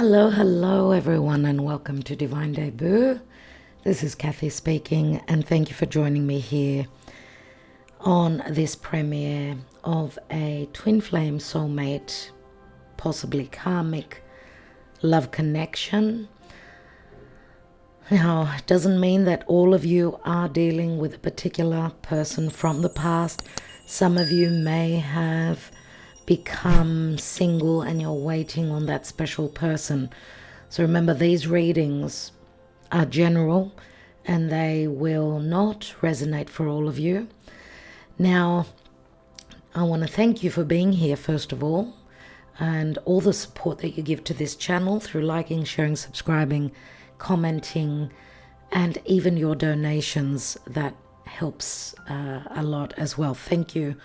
Hello everyone, and welcome to Divine Debut. This is Kathy speaking, and thank you for joining me here on this premiere of a twin flame soulmate, possibly karmic love connection. Now, it doesn't mean that all of you are dealing with a particular person from the past. Some of you may have become single and you're waiting on that special person. So remember, these readings are general and they will not resonate for all of you. Now, I want to thank you for being here, first of all, and all the support that you give to this channel through liking, sharing, subscribing, commenting, and even your donations. That helps a lot as well. Thank you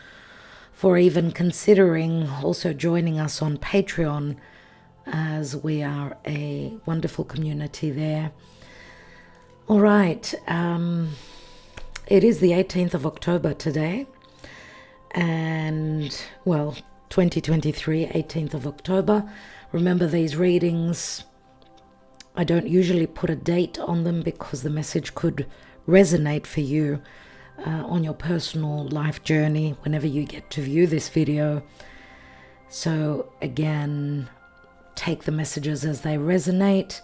for even considering also joining us on Patreon, as we are a wonderful community there. All right, it is the 18th of October today, and 2023, 18th of October. Remember, these readings, I don't usually put a date on them because the message could resonate for you on your personal life journey whenever you get to view this video. So again, take the messages as they resonate.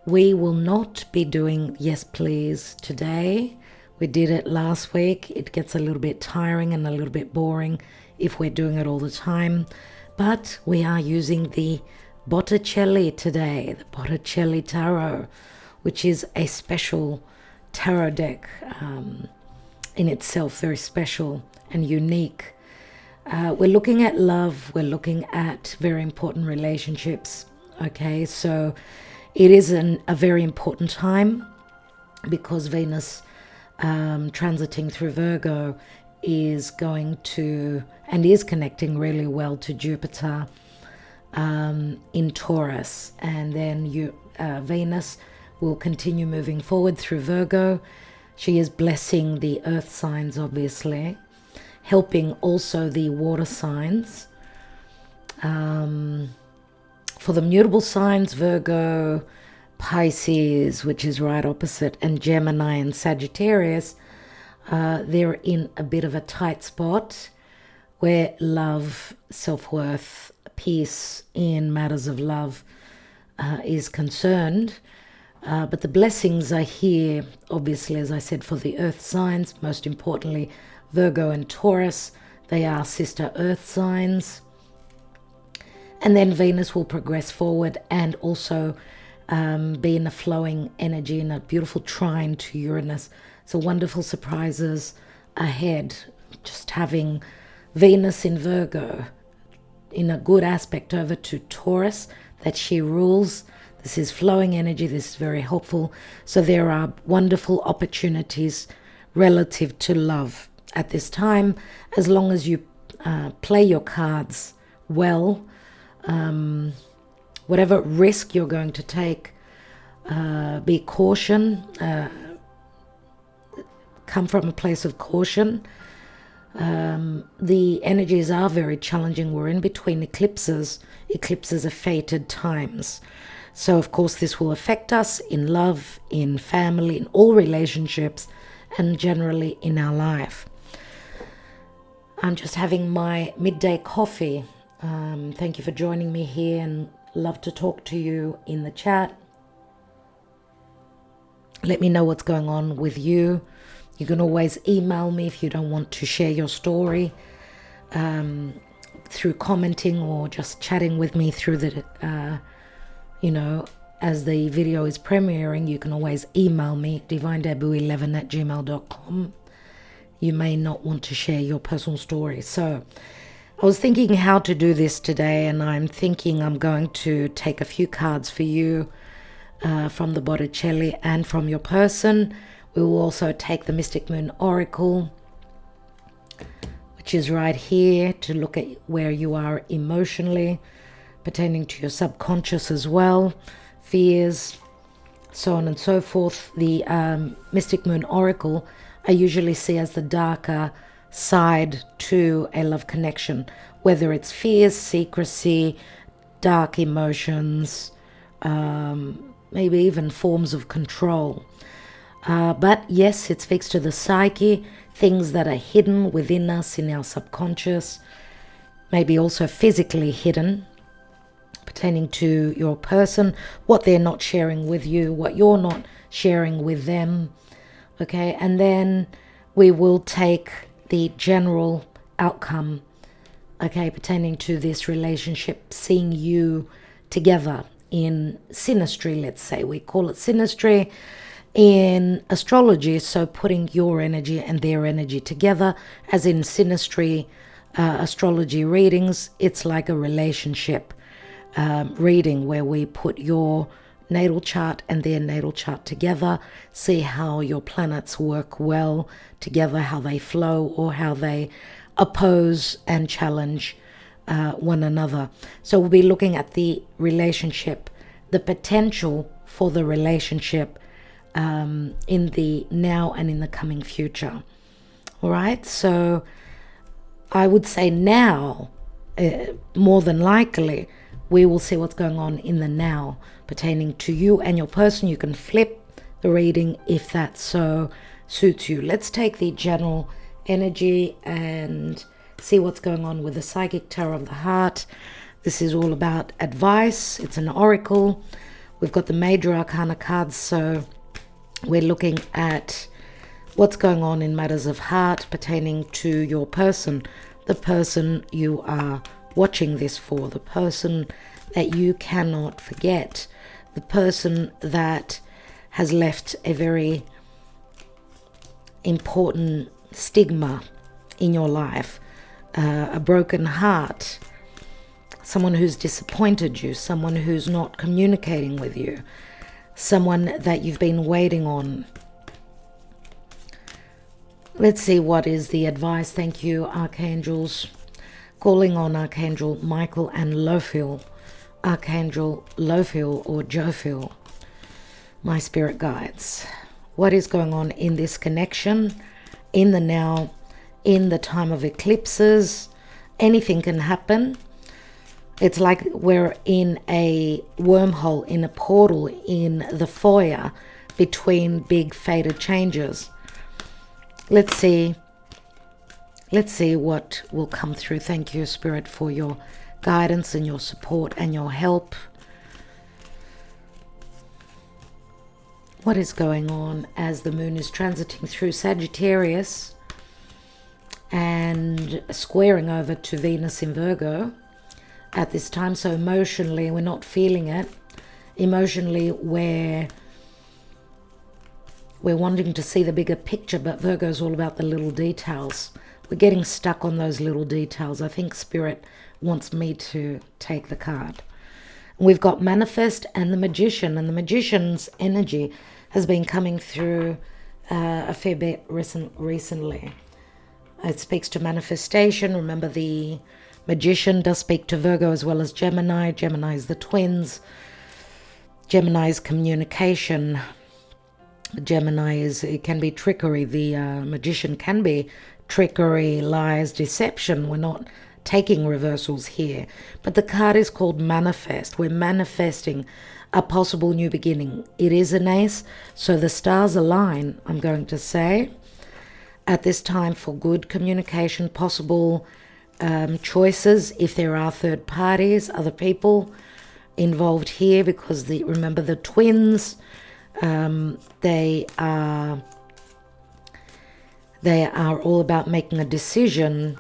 We will not be doing yes please today. We did it last week. It gets a little bit tiring and a little bit boring if we're doing it all the time, but we are using the Botticelli today, the Botticelli Tarot, which is a special tarot deck in itself, very special and unique. We're looking at love, we're looking at very important relationships. Okay, so it is a very important time because Venus transiting through Virgo is going to, and is connecting really well to Jupiter in Taurus, and then Venus will continue moving forward through Virgo. She is blessing the earth signs, obviously, helping also the water signs. For the mutable signs, Virgo, Pisces, which is right opposite, and Gemini and Sagittarius, they're in a bit of a tight spot where love, self-worth, peace in matters of love is concerned. But the blessings are here, obviously, as I said, for the earth signs, most importantly, Virgo and Taurus. They are sister earth signs. And then Venus will progress forward and also be in a flowing energy, in a beautiful trine to Uranus. So wonderful surprises ahead. Just having Venus in Virgo in a good aspect over to Taurus that she rules. This is flowing energy. This is very helpful. So there are wonderful opportunities relative to love at this time, as long as you play your cards well. Whatever risk you're going to take, be caution. Come from a place of caution. The energies are very challenging. We're in between eclipses. Eclipses are fated times. So, of course, this will affect us in love, in family, in all relationships, and generally in our life. I'm just having my midday coffee. Thank you for joining me here, and love to talk to you in the chat. Let me know what's going on with you. You can always email me if you don't want to share your story through commenting or just chatting with me through the as the video is premiering. You can always email me, divinedebut11@gmail.com. You may not want to share your personal story. So I was thinking how to do this today, and I'm thinking I'm going to take a few cards for you from the Botticelli and from your person. We will also take the Mystic Moon Oracle, which is right here, to look at where you are emotionally, pertaining to your subconscious as well, fears, so on and so forth. The Mystic Moon Oracle I usually see as the darker side to a love connection, whether it's fears, secrecy, dark emotions, maybe even forms of control. But yes, it speaks to the psyche, things that are hidden within us in our subconscious, maybe also physically hidden, pertaining to your person, what they're not sharing with you, what you're not sharing with them. Okay, and then we will take the general outcome, okay, pertaining to this relationship, seeing you together in synastry, let's say. We call it synastry in astrology, so putting your energy and their energy together, as in synastry astrology readings, it's like a relationship reading where we put your natal chart and their natal chart together, see how your planets work well together, how they flow or how they oppose and challenge one another. So we'll be looking at the relationship, the potential for the relationship in the now and in the coming future. All right, so I would say now, more than likely, we will see what's going on in the now pertaining to you and your person. You can flip the reading if that so suits you. Let's take the general energy and see what's going on with the Psychic Tarot of the Heart. This is all about advice. It's an oracle. We've got the major arcana cards, so we're looking at what's going on in matters of heart pertaining to your person, the person you are watching this for, the person that you cannot forget, the person that has left a very important stigma in your life, a broken heart, someone who's disappointed you, someone who's not communicating with you, someone that you've been waiting on. Let's see what is the advice. Thank you, archangels. Calling on Archangel Michael and Lophiel, Archangel Lophiel or Jophiel, my spirit guides. What is going on in this connection, in the now, in the time of eclipses? Anything can happen. It's like we're in a wormhole, in a portal, in the foyer between big fated changes. Let's see what will come through. Thank you, Spirit, for your guidance and your support and your help. What is going on as the moon is transiting through Sagittarius and squaring over to Venus in Virgo at this time? So emotionally, we're not feeling it. Emotionally, we're wanting to see the bigger picture, but Virgo is all about the little details. We're getting stuck on those little details. I think Spirit wants me to take the card. We've got Manifest and the Magician, and the Magician's energy has been coming through a fair bit recently. It speaks to manifestation. Remember, the Magician does speak to Virgo as well as Gemini. Gemini is the twins. Gemini's communication. Gemini it can be trickery. The Magician can be trickery, lies, deception. We're not taking reversals here. But the card is called Manifest. We're manifesting a possible new beginning. It is an ace, so the stars align, I'm going to say, at this time for good communication, possible choices if there are third parties, other people involved here, because remember the twins, they are all about making a decision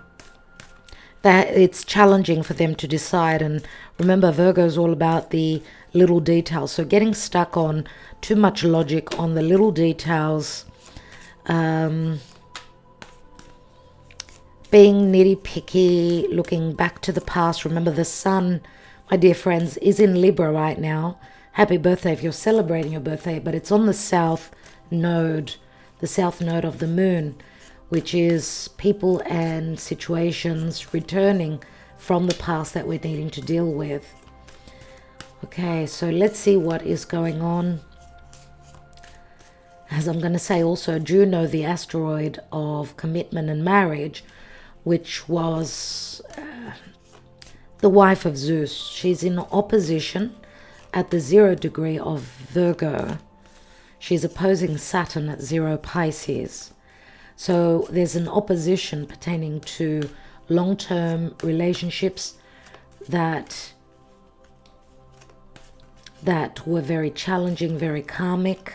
that it's challenging for them to decide. And remember, Virgo is all about the little details. So getting stuck on too much logic on the little details, being nitty-picky, looking back to the past. Remember, the sun, my dear friends, is in Libra right now. Happy birthday if you're celebrating your birthday, but it's on the south node of the moon, which is people and situations returning from the past that we're needing to deal with. Okay, so let's see what is going on. As I'm going to say also, Juno, the asteroid of commitment and marriage, which was the wife of Zeus. She's in opposition at the 0 degree of Virgo. She's opposing Saturn at 0 Pisces. So there's an opposition pertaining to long-term relationships that were very challenging, very karmic.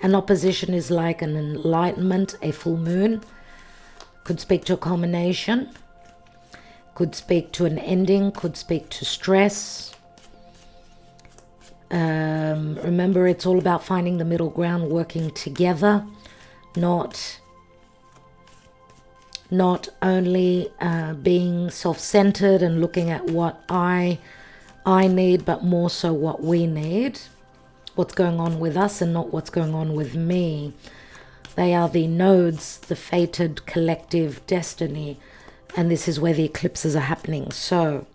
An opposition is like an enlightenment, a full moon. Could speak to a culmination, could speak to an ending, could speak to stress. Remember, it's all about finding the middle ground, working together, not only being self-centered and looking at what I need, but more so what we need, what's going on with us and not what's going on with me. They are the nodes, the fated collective destiny, and this is where the eclipses are happening. So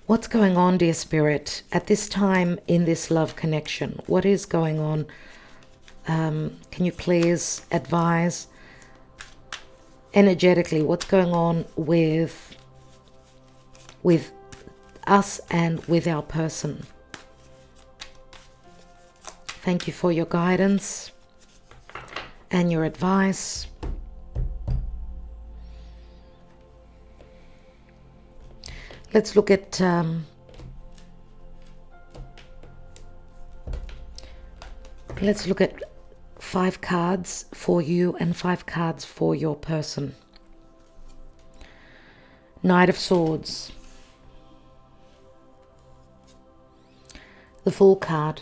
what's going on, dear Spirit, at this time in this love connection? What is going on? Can you please advise energetically what's going on with us and with our person? Thank you for your guidance and your advice. Let's look at let's look at 5 cards for you and 5 cards for your person. Knight of Swords. The Fool card.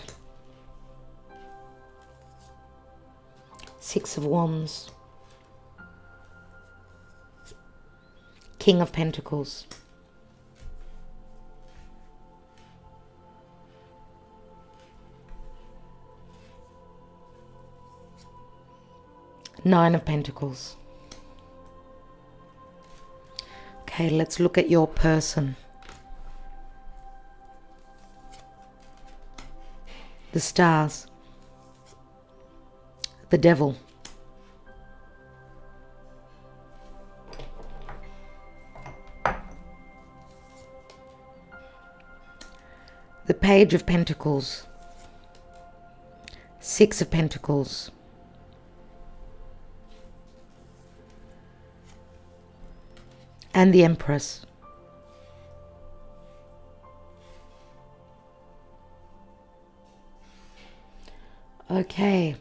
6 of Wands. King of Pentacles. Nine of Pentacles. Okay, let's look at your person. The Stars. The Devil. The Page of Pentacles. 6 of Pentacles. And the Empress. Okay.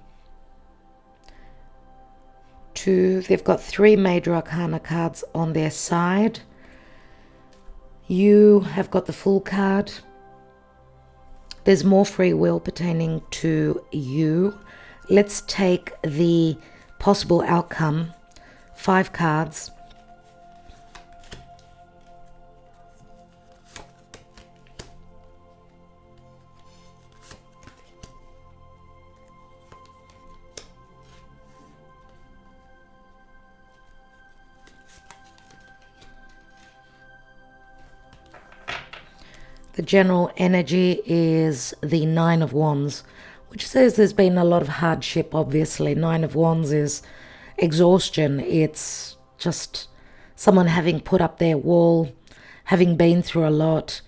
They've got 3 major arcana cards on their side. You have got the Fool card. There's more free will pertaining to you. Let's take the possible outcome. 5 cards. The general energy is the 9 of Wands, which says there's been a lot of hardship, obviously. 9 of Wands is exhaustion. It's just someone having put up their wall, having been through a lot.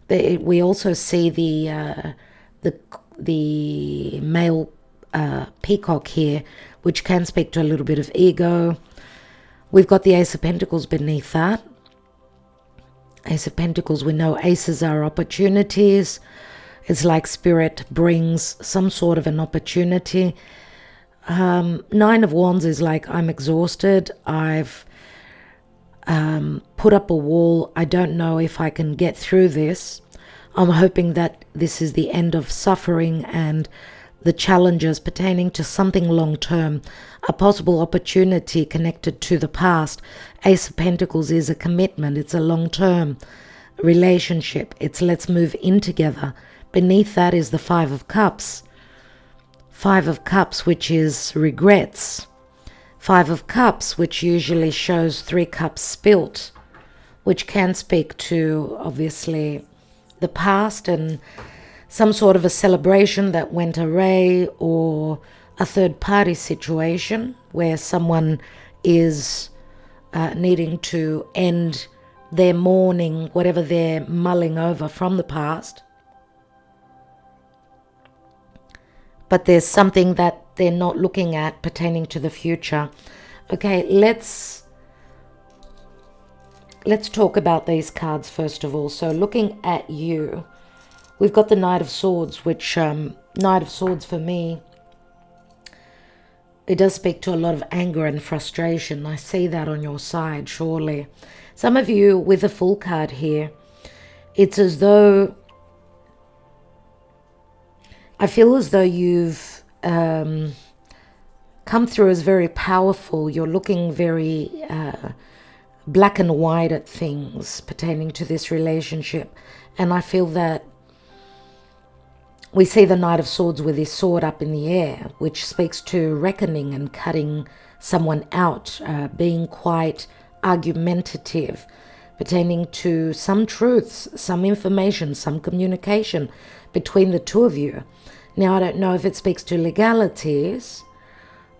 We also see the male peacock here, which can speak to a little bit of ego. We've got the Ace of Pentacles beneath that. Ace of Pentacles, we know aces are opportunities. It's like Spirit brings some sort of an opportunity. 9 of Wands is like, I'm exhausted. I've put up a wall. I don't know if I can get through this. I'm hoping that this is the end of suffering and the challenges pertaining to something long-term, a possible opportunity connected to the past. Ace of Pentacles is a commitment. It's a long-term relationship. It's let's move in together. Beneath that is the 5 of Cups. 5 of Cups, which is regrets. 5 of Cups, which usually shows 3 cups spilt, which can speak to, obviously, the past and some sort of a celebration that went awry, or a third-party situation where someone is needing to end they're mourning, whatever they're mulling over from the past. But there's something that they're not looking at pertaining to the future. Okay, let's talk about these cards first of all. So looking at you, we've got the Knight of Swords, which Knight of Swords for me, it does speak to a lot of anger and frustration. I see that on your side, surely. Some of you with the Fool card here, it's as though, I feel as though you've come through as very powerful. You're looking very black and white at things pertaining to this relationship. And I feel that we see the Knight of Swords with his sword up in the air, which speaks to reckoning and cutting someone out, being quite argumentative, pertaining to some truths, some information, some communication between the two of you. Now, I don't know if it speaks to legalities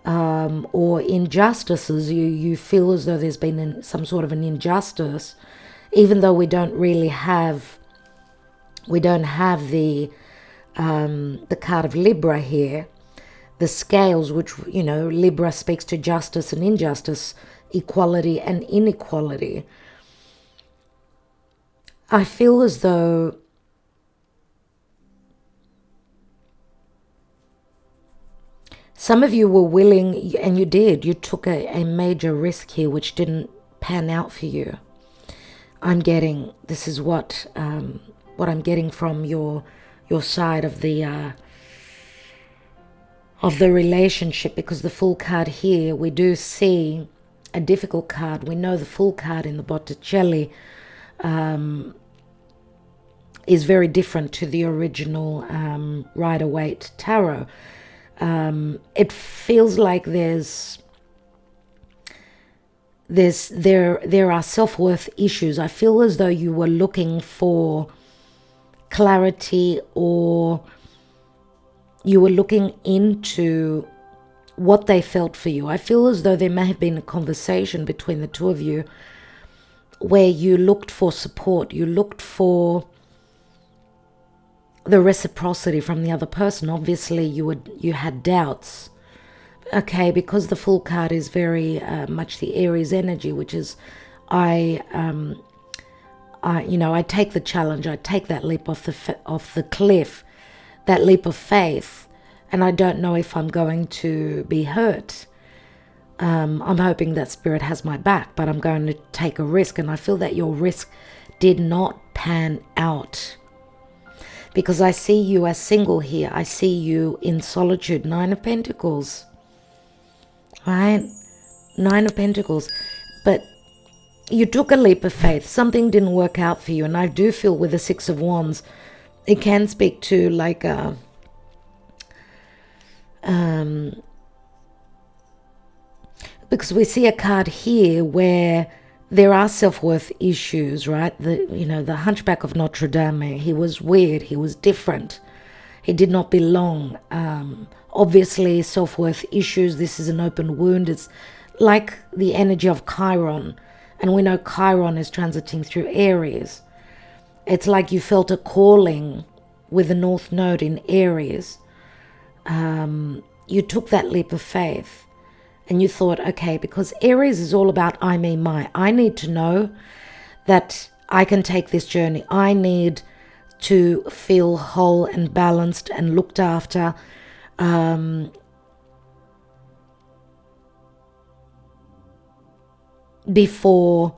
or injustices. You feel as though there's been some sort of an injustice, even though we don't have the card of Libra here, the scales, which, you know, Libra speaks to justice and injustice, equality and inequality. I feel as though some of you were willing, and you took a major risk here which didn't pan out for you. This is what I'm getting from your side of the relationship, because the Fool card here, we do see a difficult card. We know the Fool card in the Botticelli is very different to the original Rider-Waite Tarot. It feels like there are self-worth issues. I feel as though you were looking for clarity, or you were looking into what they felt for you. I feel as though there may have been a conversation between the two of you where you looked for support, you looked for the reciprocity from the other person. Obviously you had doubts, okay, because the Fool card is very much the Aries energy, which is I take the challenge, I take that leap off the cliff, that leap of faith, and I don't know if I'm going to be hurt. I'm hoping that Spirit has my back, but I'm going to take a risk, and I feel that your risk did not pan out. Because I see you as single here. I see you in solitude. 9 of Pentacles. Right? 9 of Pentacles. But you took a leap of faith. Something didn't work out for you. And I do feel with the 6 of Wands, it can speak to like a... because we see a card here where there are self-worth issues, right? The Hunchback of Notre Dame, he was weird, he was different, he did not belong. Obviously, self-worth issues, this is an open wound. It's like the energy of Chiron, and we know Chiron is transiting through Aries. It's like you felt a calling with the North Node in Aries. You took that leap of faith. And you thought, okay, because Aries is all about I, me, my. I need to know that I can take this journey. I need to feel whole and balanced and looked after. Before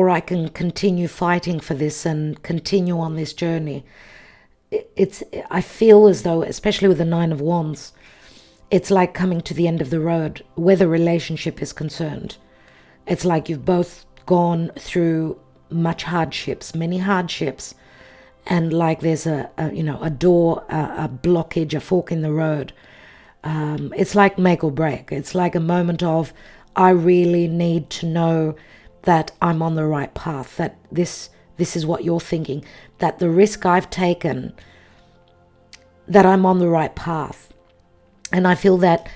I can continue fighting for this and continue on this journey. I feel as though, especially with the 9 of Wands, it's like coming to the end of the road where the relationship is concerned. It's like you've both gone through many hardships, and like there's a door, a blockage, a fork in the road. It's like make or break. It's like a moment of, I really need to know that I'm on the right path, that this is what you're thinking, that the risk I've taken, that I'm on the right path. And I feel that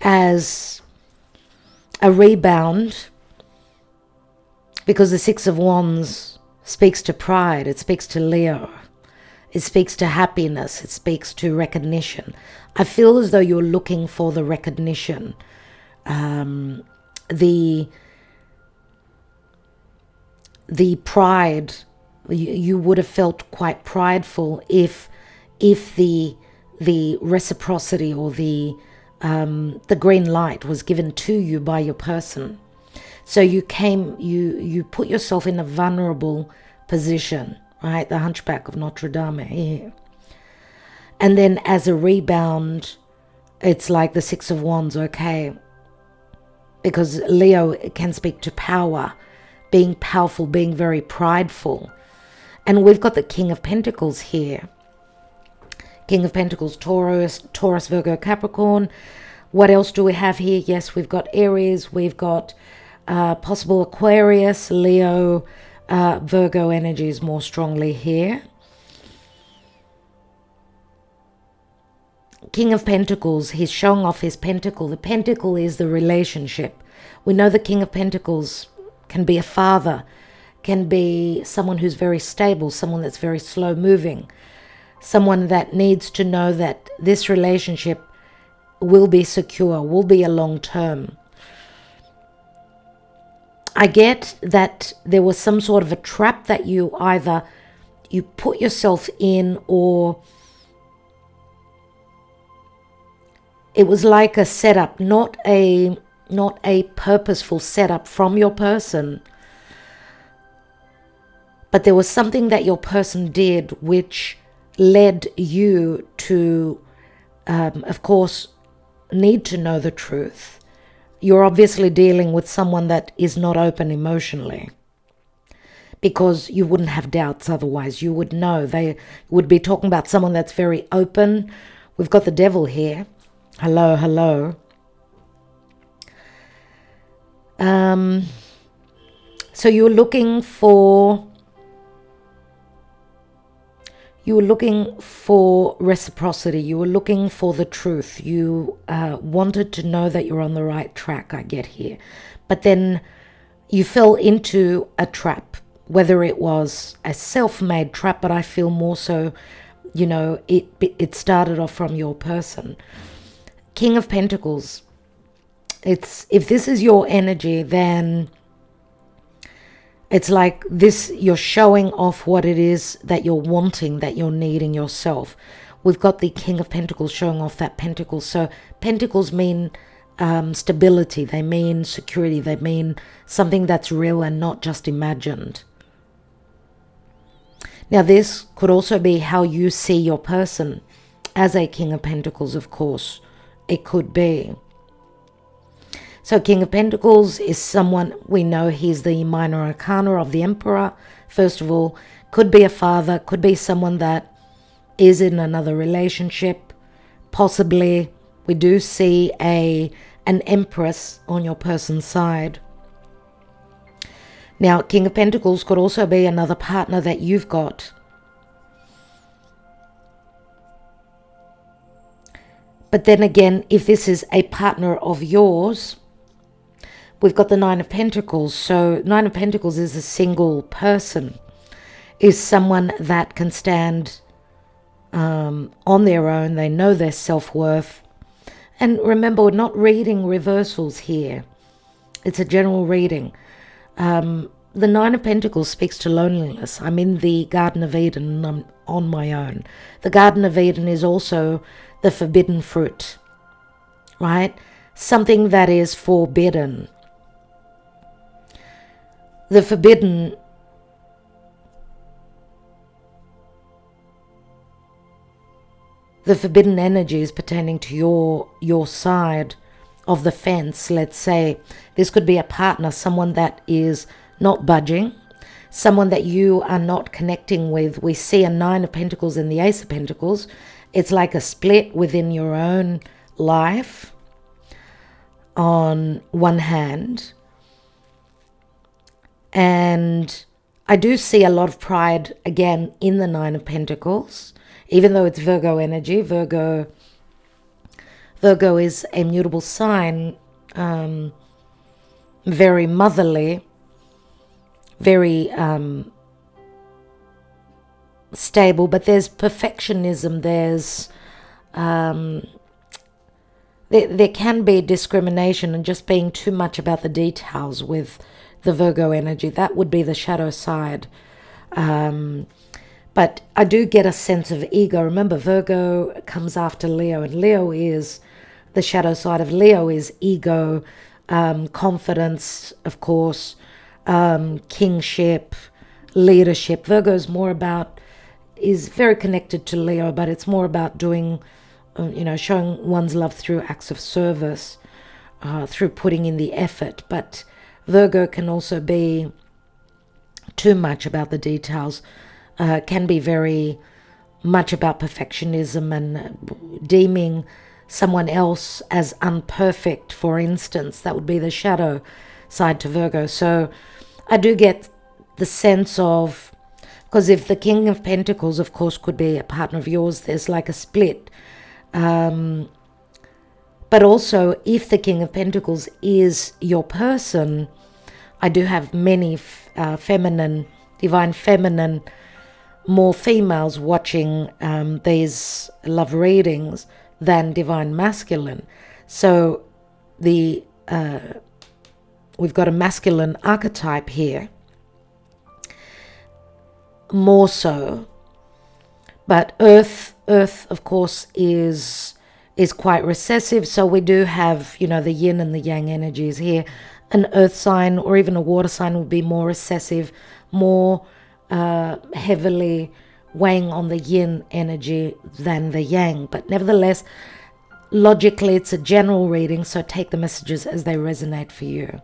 as a rebound, because the Six of Wands speaks to pride, it speaks to Leo, it speaks to happiness, it speaks to recognition. I feel as though you're looking for the recognition, the pride. You would have felt quite prideful if the reciprocity or the green light was given to you by your person. So you put yourself in a vulnerable position, right? The Hunchback of Notre Dame here. And then as a rebound, it's like the Six of Wands, okay? Because Leo can speak to power, being powerful, being very prideful. And we've got the King of Pentacles here. King of Pentacles, Taurus, Virgo, Capricorn. What else do we have here? Yes, we've got Aries, we've got possible Aquarius, Leo, Virgo energies more strongly here. King of Pentacles, he's showing off his pentacle. The pentacle is the relationship. We know the King of Pentacles can be a father, can be someone who's very stable, someone that's very slow moving, someone that needs to know that this relationship will be secure, will be a long term. I get that there was some sort of a trap that you either you put yourself in, or it was like a setup, not a purposeful setup from your person. But there was something that your person did which led you to, of course, need to know the truth. You're obviously dealing with someone that is not open emotionally, because you wouldn't have doubts otherwise. You would know. They would be talking about someone that's very open. We've got the Devil here. Hello, hello. So you're looking for reciprocity. You were looking for the truth. You wanted to know that you're on the right track, I get here. But then you fell into a trap, whether it was a self-made trap, but I feel more so, it started off from your person. King of Pentacles. If this is your energy, then it's like this, you're showing off what it is that you're wanting, that you're needing yourself. We've got the King of Pentacles showing off that pentacle. So pentacles mean stability. They mean security. They mean something that's real and not just imagined. Now, this could also be how you see your person as a King of Pentacles, of course. It could be. So King of Pentacles is someone, we know he's the minor arcana of the Emperor. First of all, could be a father, could be someone that is in another relationship. Possibly, we do see an Empress on your person's side. Now, King of Pentacles could also be another partner that you've got. But then again, if this is a partner of yours, we've got the Nine of Pentacles. So Nine of Pentacles is a single person, is someone that can stand on their own. They know their self-worth. And remember, we're not reading reversals here. It's a general reading. The Nine of Pentacles speaks to loneliness. I'm in the Garden of Eden and I'm on my own. The Garden of Eden is also the forbidden fruit, right? Something that is forbidden. The forbidden energy is pertaining to your side of the fence. Let's say this could be a partner, someone that is not budging, someone that you are not connecting with. We see a Nine of Pentacles and the Ace of Pentacles. It's like a split within your own life on one hand. And I do see a lot of pride, again, in the Nine of Pentacles, even though it's Virgo energy. Virgo is a mutable sign. very motherly, very stable, but there's perfectionism, there's there can be discrimination and just being too much about the details with the Virgo energy. That would be the shadow side. But I do get a sense of ego. Remember, Virgo comes after Leo, and Leo is the shadow side of Leo is ego, confidence, of course, kingship, leadership. Virgo is very connected to Leo, but it's more about doing, showing one's love through acts of service, through putting in the effort. But Virgo can also be too much about the details, can be very much about perfectionism and deeming someone else as unperfect, for instance. That would be the shadow side to Virgo. So I do get the sense of, because if the King of Pentacles, of course, could be a partner of yours, there's like a split. But also, if the King of Pentacles is your person, I do have many divine feminine, more females watching these love readings than divine masculine. So we've got a masculine archetype here, more so. But Earth, of course, is quite recessive. So we do have, the yin and the yang energies here. An earth sign or even a water sign would be more recessive, more heavily weighing on the yin energy than the yang. But nevertheless, logically, it's a general reading, so take the messages as they resonate for you.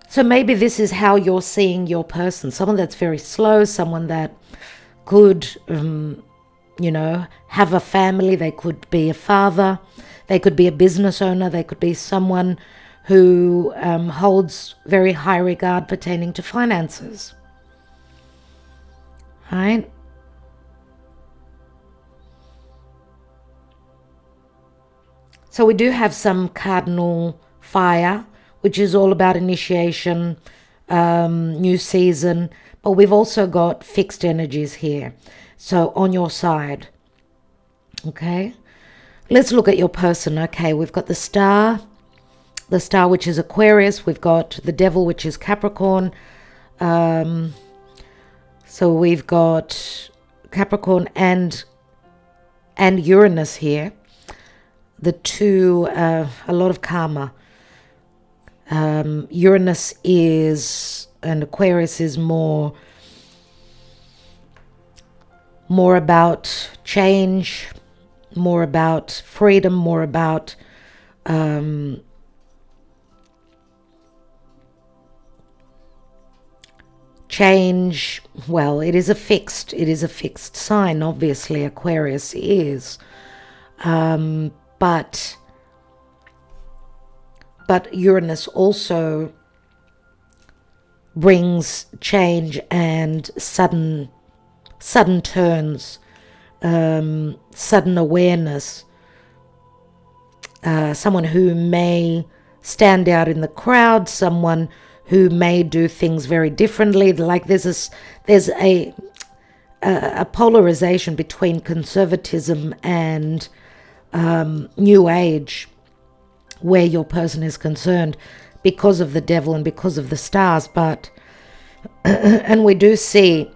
So maybe this is how you're seeing your person. Someone that's very slow, someone that could, have a family. They could be a father. They could be a business owner. They could be someone who holds very high regard pertaining to finances. Right? So we do have some cardinal fire, which is all about initiation, new season. But we've also got fixed energies here. So on your side. Okay. Let's look at your person. Okay, we've got the star which is Aquarius. We've got the devil, which is Capricorn. So we've got Capricorn and Uranus here. The two, a lot of karma. Uranus and Aquarius is more about change, more about freedom, more about change. Well, it is a fixed sign, obviously. Aquarius is, but Uranus also brings change and sudden turns, sudden awareness. Someone who may stand out in the crowd, someone who may do things very differently. Like there's a polarization between conservatism and New Age, where your person is concerned, because of the devil and because of the stars. But and we do see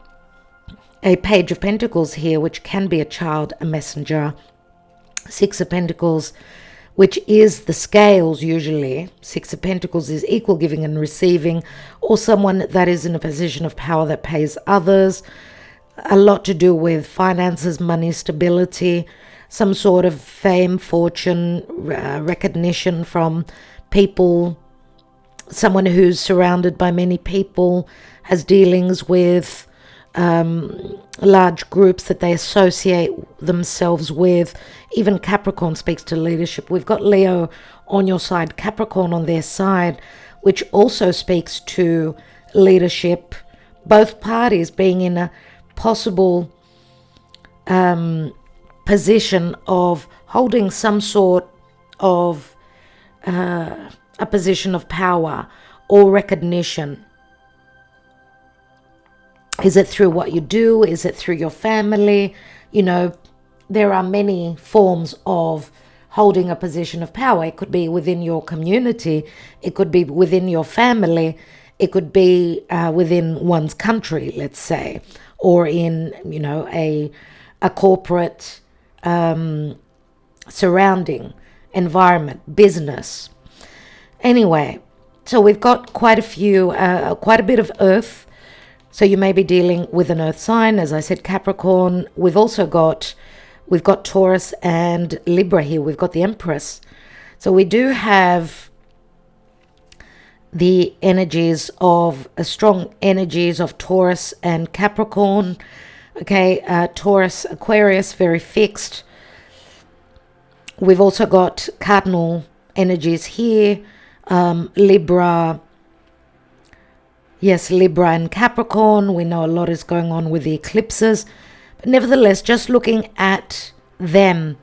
a Page of Pentacles here, which can be a child, a messenger. Six of Pentacles, which is the scales usually. Six of Pentacles is equal giving and receiving, or someone that is in a position of power that pays others. A lot to do with finances, money, stability, some sort of fame, fortune, recognition from people. Someone who's surrounded by many people, has dealings with large groups that they associate themselves with. Even Capricorn speaks to leadership. We've got Leo on your side, Capricorn on their side, which also speaks to leadership. Both parties being in a possible position of holding some sort of a position of power or recognition? Is it through what you do? Is it through your family? You know, there are many forms of holding a position of power. It could be within your community. It could be within your family. It could be within one's country, let's say, or in, you know, a corporate surrounding environment, business. Anyway, so we've got quite a bit of earth. So you may be dealing with an earth sign, as I said, Capricorn. We've got Taurus and Libra here. We've got the Empress. So we do have the energies of strong energies of Taurus and Capricorn. Okay, Taurus, Aquarius, very fixed. We've also got cardinal energies here. Libra. Yes, Libra and Capricorn. We know a lot is going on with the eclipses. But nevertheless, just looking at them,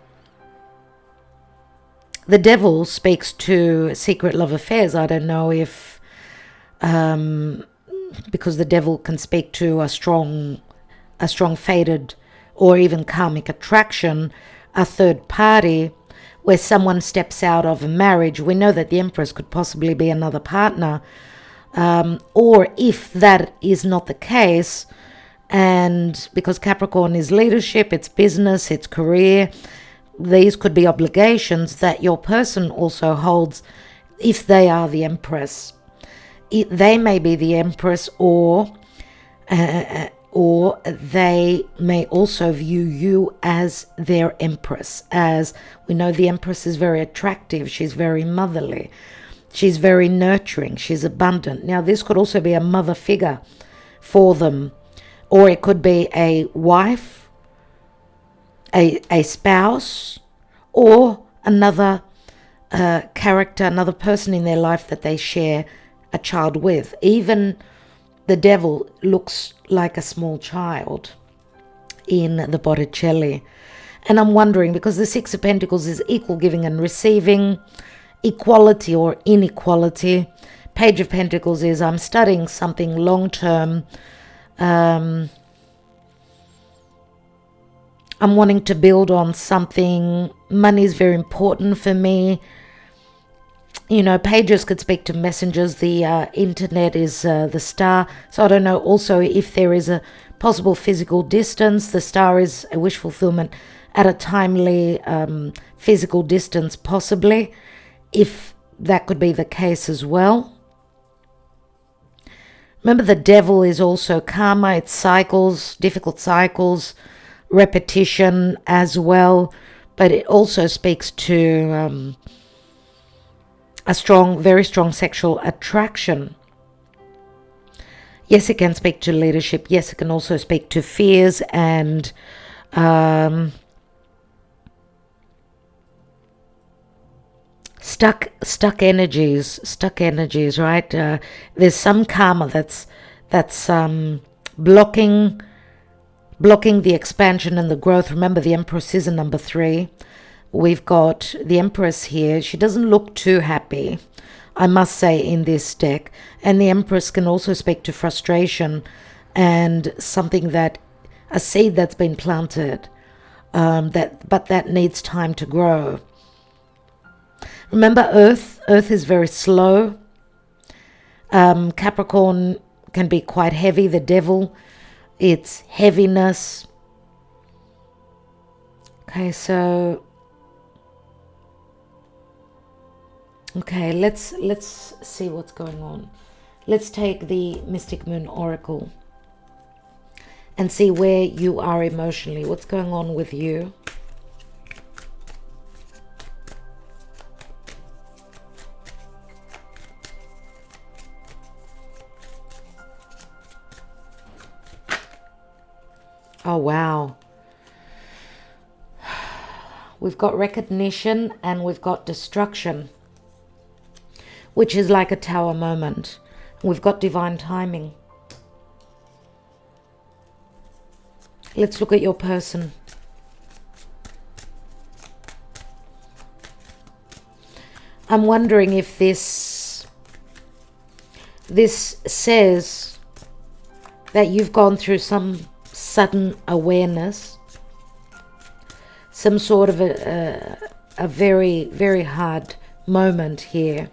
the devil speaks to secret love affairs. I don't know if, because the devil can speak to a strong fated or even karmic attraction, a third party, where someone steps out of a marriage. We know that the Empress could possibly be another partner. Or if that is not the case, and because Capricorn is leadership, it's business, it's career, these could be obligations that your person also holds if they are the Empress. They may be the Empress, or they may also view you as their Empress. As we know, the Empress is very attractive, she's very motherly. She's very nurturing. She's abundant. Now, this could also be a mother figure for them, or it could be a wife, a spouse, or another character, another person in their life that they share a child with. Even the devil looks like a small child in the Botticelli. And I'm wondering, because the Six of Pentacles is equal giving and receiving, equality or inequality. Page of Pentacles is I'm studying something long-term. I'm wanting to build on something. Money is very important for me. You know, pages could speak to messengers. The internet is the star. So I don't know also if there is a possible physical distance. The star is a wish fulfillment at a timely physical distance, possibly, if that could be the case as well. Remember, the devil is also karma. It's cycles, difficult cycles, repetition as well. But it also speaks to a very strong sexual attraction. Yes, it can speak to leadership. Yes, it can also speak to fears and stuck energies, right? There's some karma that's blocking the expansion and the growth. Remember, the Empress is a number 3. We've got the Empress here. She doesn't look too happy, I must say, in this deck. And the Empress can also speak to frustration and something a seed that's been planted, but that needs time to grow. Remember, Earth is very slow. Capricorn can be quite heavy. The devil, it's heaviness. Okay, so let's see what's going on. Let's take the Mystic Moon Oracle and see where you are emotionally. What's going on with you? Oh, wow. We've got recognition and we've got destruction, which is like a tower moment. We've got divine timing. Let's look at your person. I'm wondering if this this says that you've gone through some sudden awareness, some sort of a very, very hard moment here,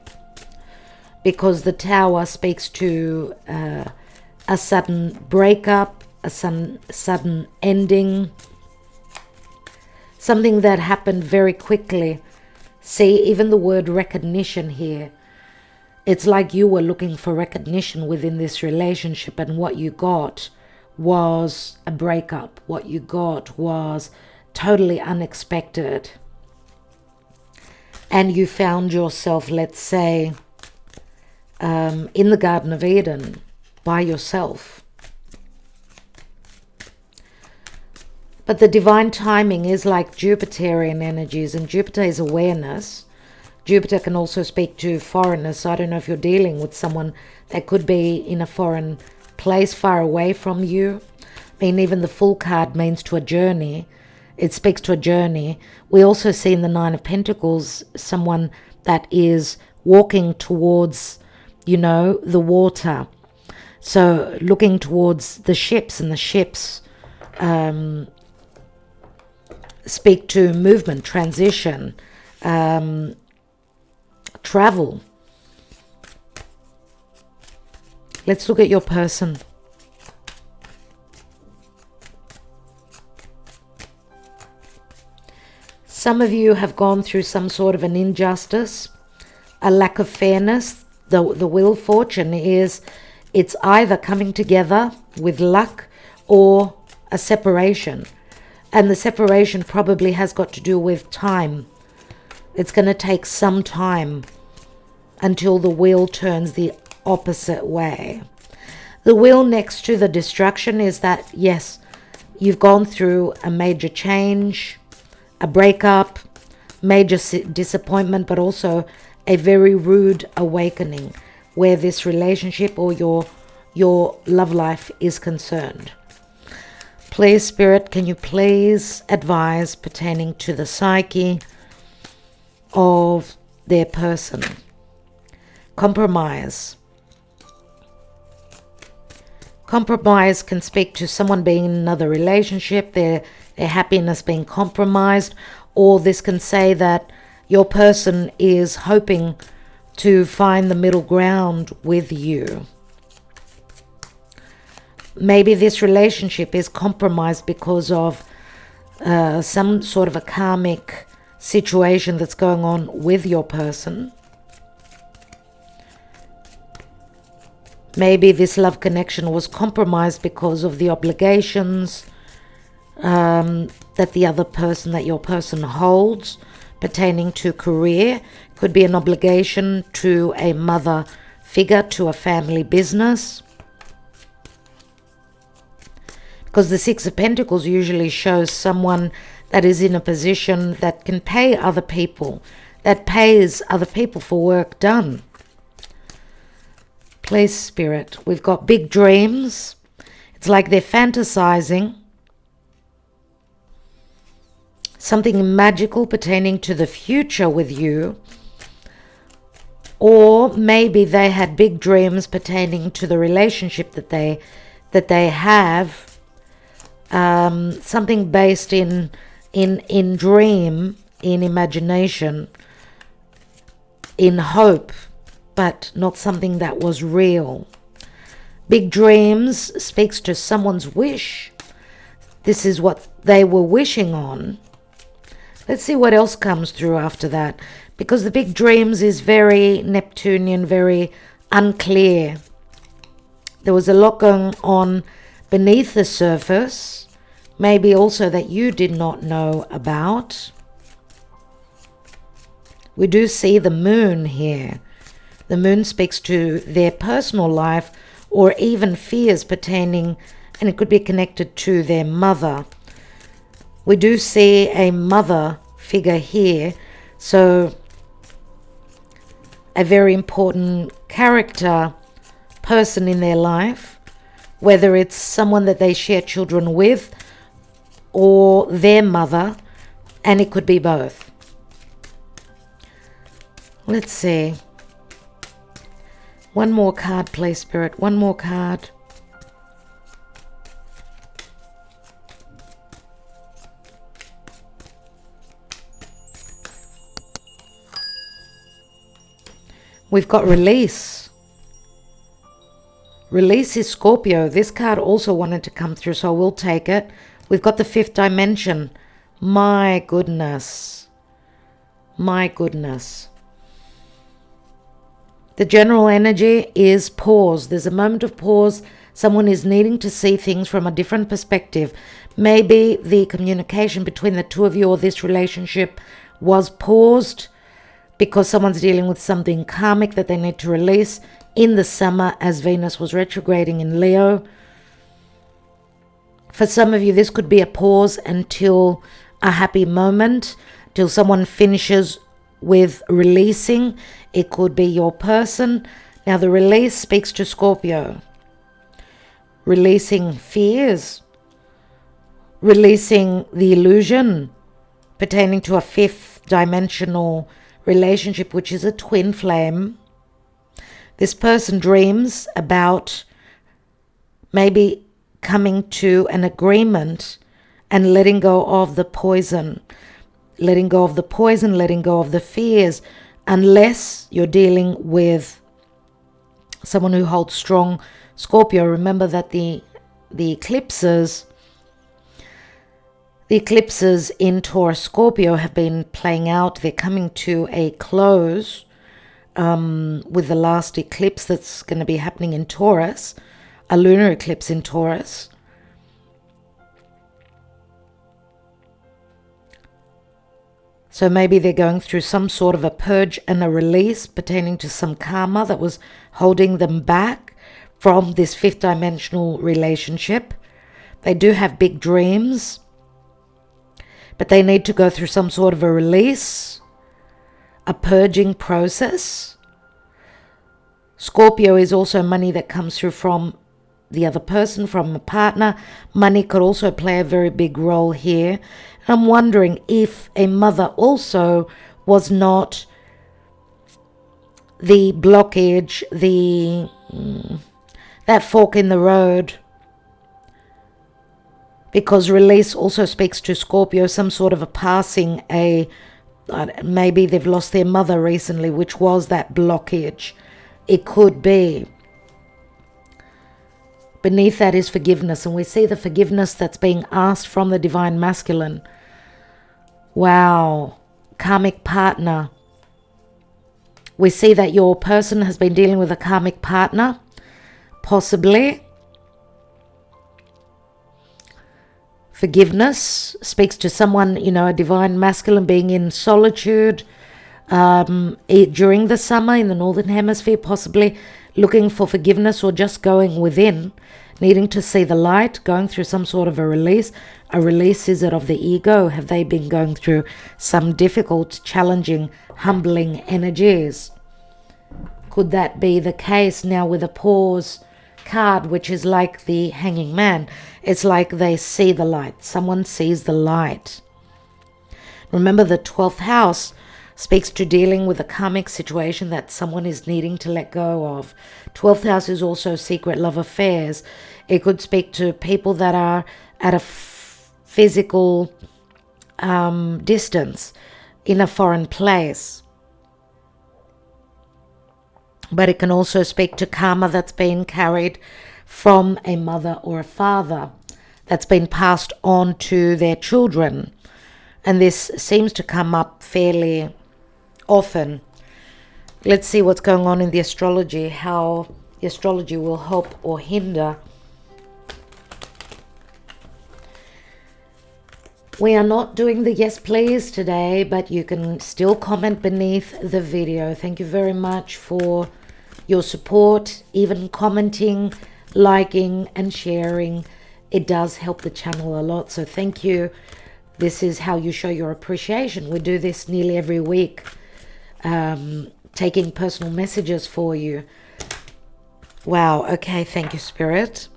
because the Tower speaks to a sudden breakup, a sudden ending, something that happened very quickly. See, even the word recognition here, it's like you were looking for recognition within this relationship, and what you got was a breakup. What you got was totally unexpected. And you found yourself, let's say, in the Garden of Eden by yourself. But the divine timing is like Jupiterian energies, and Jupiter is awareness. Jupiter can also speak to foreigners, so I don't know if you're dealing with someone that could be in a foreign place far away from you. I mean, even the Fool card means to a journey. It speaks to a journey. We also see in the Nine of Pentacles someone that is walking towards, you know, the water. So looking towards the ships, and the ships speak to movement, transition, travel. Let's look at your person. Some of you have gone through some sort of an injustice, a lack of fairness. The Wheel of Fortune is, it's either coming together with luck or a separation. And the separation probably has got to do with time. It's going to take some time until the wheel turns the opposite way. The wheel next to the destruction is that, yes, you've gone through a major change, a breakup, major disappointment, but also a very rude awakening where this relationship or your love life is concerned. Please, Spirit, can you please advise pertaining to the psyche of their person? Compromise. Compromise can speak to someone being in another relationship, their happiness being compromised, or this can say that your person is hoping to find the middle ground with you. Maybe this relationship is compromised because of some sort of a karmic situation that's going on with your person. Maybe this love connection was compromised because of the obligations that the other person, that your person holds pertaining to career. Could be an obligation to a mother figure, to a family business. Because the Six of Pentacles usually shows someone that is in a position that can pay other people, that pays other people for work done. Please, Spirit, we've got big dreams. It's like they're fantasizing something magical pertaining to the future with you. Or maybe they had big dreams pertaining to the relationship that they have. Something based in dream, in imagination, in hope, but not something that was real. Big dreams speaks to someone's wish. This is what they were wishing on. Let's see what else comes through after that, because the big dreams is very Neptunian, very unclear. There was a lot going on beneath the surface, maybe also that you did not know about. We do see the moon here. The moon speaks to their personal life, or even fears pertaining, and it could be connected to their mother. We do see a mother figure here, so a very important character, person in their life, whether it's someone that they share children with or their mother, and it could be both. Let's see. One more card, please, Spirit. One more card. We've got release. Release is Scorpio. This card also wanted to come through, so I will take it. We've got the 5th dimension. My goodness. My goodness. The general energy is pause. There's a moment of pause. Someone is needing to see things from a different perspective. Maybe the communication between the two of you or this relationship was paused because someone's dealing with something karmic that they need to release in the summer as Venus was retrograding in Leo. For some of you, this could be a pause until a happy moment, till someone finishes with releasing. It could be your person. Now, the release speaks to Scorpio. Releasing fears, releasing the illusion pertaining to a 5th dimensional relationship, which is a twin flame. This person dreams about maybe coming to an agreement and letting go of the poison, letting go of the poison, letting go of the fears, unless you're dealing with someone who holds strong Scorpio. Remember that the eclipses in Taurus Scorpio have been playing out. They're coming to a close with the last eclipse that's going to be happening in Taurus, a lunar eclipse in Taurus. So maybe they're going through some sort of a purge and a release pertaining to some karma that was holding them back from this 5th dimensional relationship. They do have big dreams, but they need to go through some sort of a release, a purging process. Scorpio is also money that comes through from the other person, from a partner. Money could also play a very big role here. I'm wondering if a mother also was not the blockage, that fork in the road, because release also speaks to Scorpio, some sort of a passing, maybe they've lost their mother recently, which was that blockage. It could be. Beneath that is forgiveness, and we see the forgiveness that's being asked from the divine masculine. Wow. Karmic partner. We see that your person has been dealing with a karmic partner, possibly. Forgiveness speaks to someone, a divine masculine being in solitude during the summer in the Northern Hemisphere, possibly looking for forgiveness or just going within, needing to see the light, going through some sort of a release. A release, is it of the ego? Have they been going through some difficult, challenging, humbling energies? Could that be the case now with a pause card, which is like the Hanging Man? It's like they see the light. Someone sees the light. Remember, the 12th house speaks to dealing with a karmic situation that someone is needing to let go of. 12th house is also secret love affairs. It could speak to people that are at a physical distance in a foreign place. But it can also speak to karma that's been carried from a mother or a father, that's been passed on to their children. And this seems to come up fairly often. Let's see what's going on in the astrology, how the astrology will help or hinder. We are not doing the yes please today, but you can still comment beneath the video. Thank you very much for your support, even commenting, liking and sharing. It does help the channel a lot, so thank you. This is how you show your appreciation. We do this nearly every week, taking personal messages for you. Wow, okay, thank you, Spirit.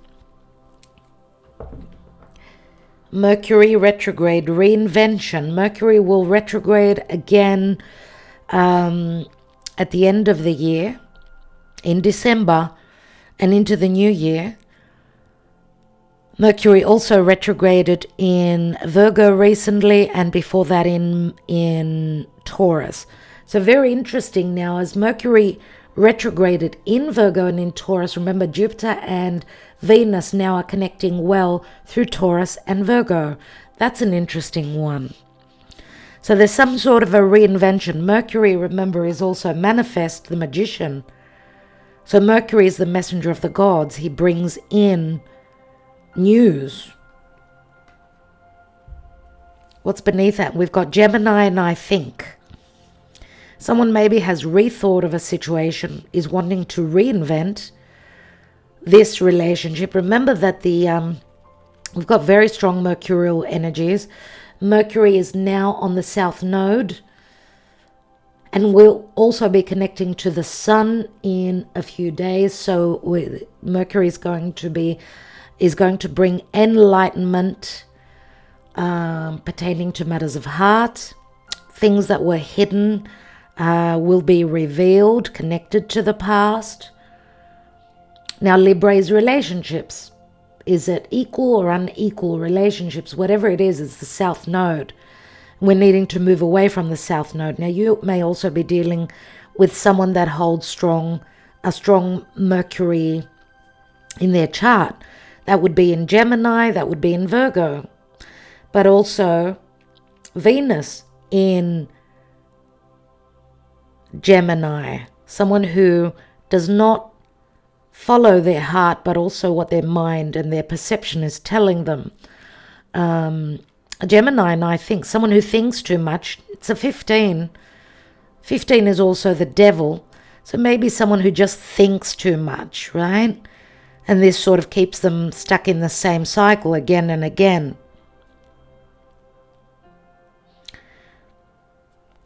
Mercury retrograde, reinvention. Mercury will retrograde again at the end of the year. in December and into the new year. Mercury also retrograded in Virgo recently, and before that in Taurus. So very interesting now, as Mercury retrograded in Virgo and in Taurus. Remember, Jupiter and Venus now are connecting well through Taurus and Virgo. That's an interesting one. So there's some sort of a reinvention. Mercury, remember, is also manifest, the magician. So Mercury is the messenger of the gods. He brings in news. What's beneath that? We've got Gemini and I think. Someone maybe has rethought of a situation, is wanting to reinvent this relationship. Remember that we've got very strong mercurial energies. Mercury is now on the south node and will also be connecting to the sun in a few days. So Mercury is going to bring enlightenment pertaining to matters of heart. Things that were hidden will be revealed, connected to the past. Now, Libra is relationships. Is it equal or unequal relationships? Whatever it is, it's the south node. We're needing to move away from the south node. Now, you may also be dealing with someone that holds a strong Mercury in their chart. That would be in Gemini, that would be in Virgo. But also Venus in Gemini. Someone who does not follow their heart, but also what their mind and their perception is telling them. Gemini, and I think, someone who thinks too much. It's a 15. 15 is also the devil. So maybe someone who just thinks too much, right? And this sort of keeps them stuck in the same cycle again and again.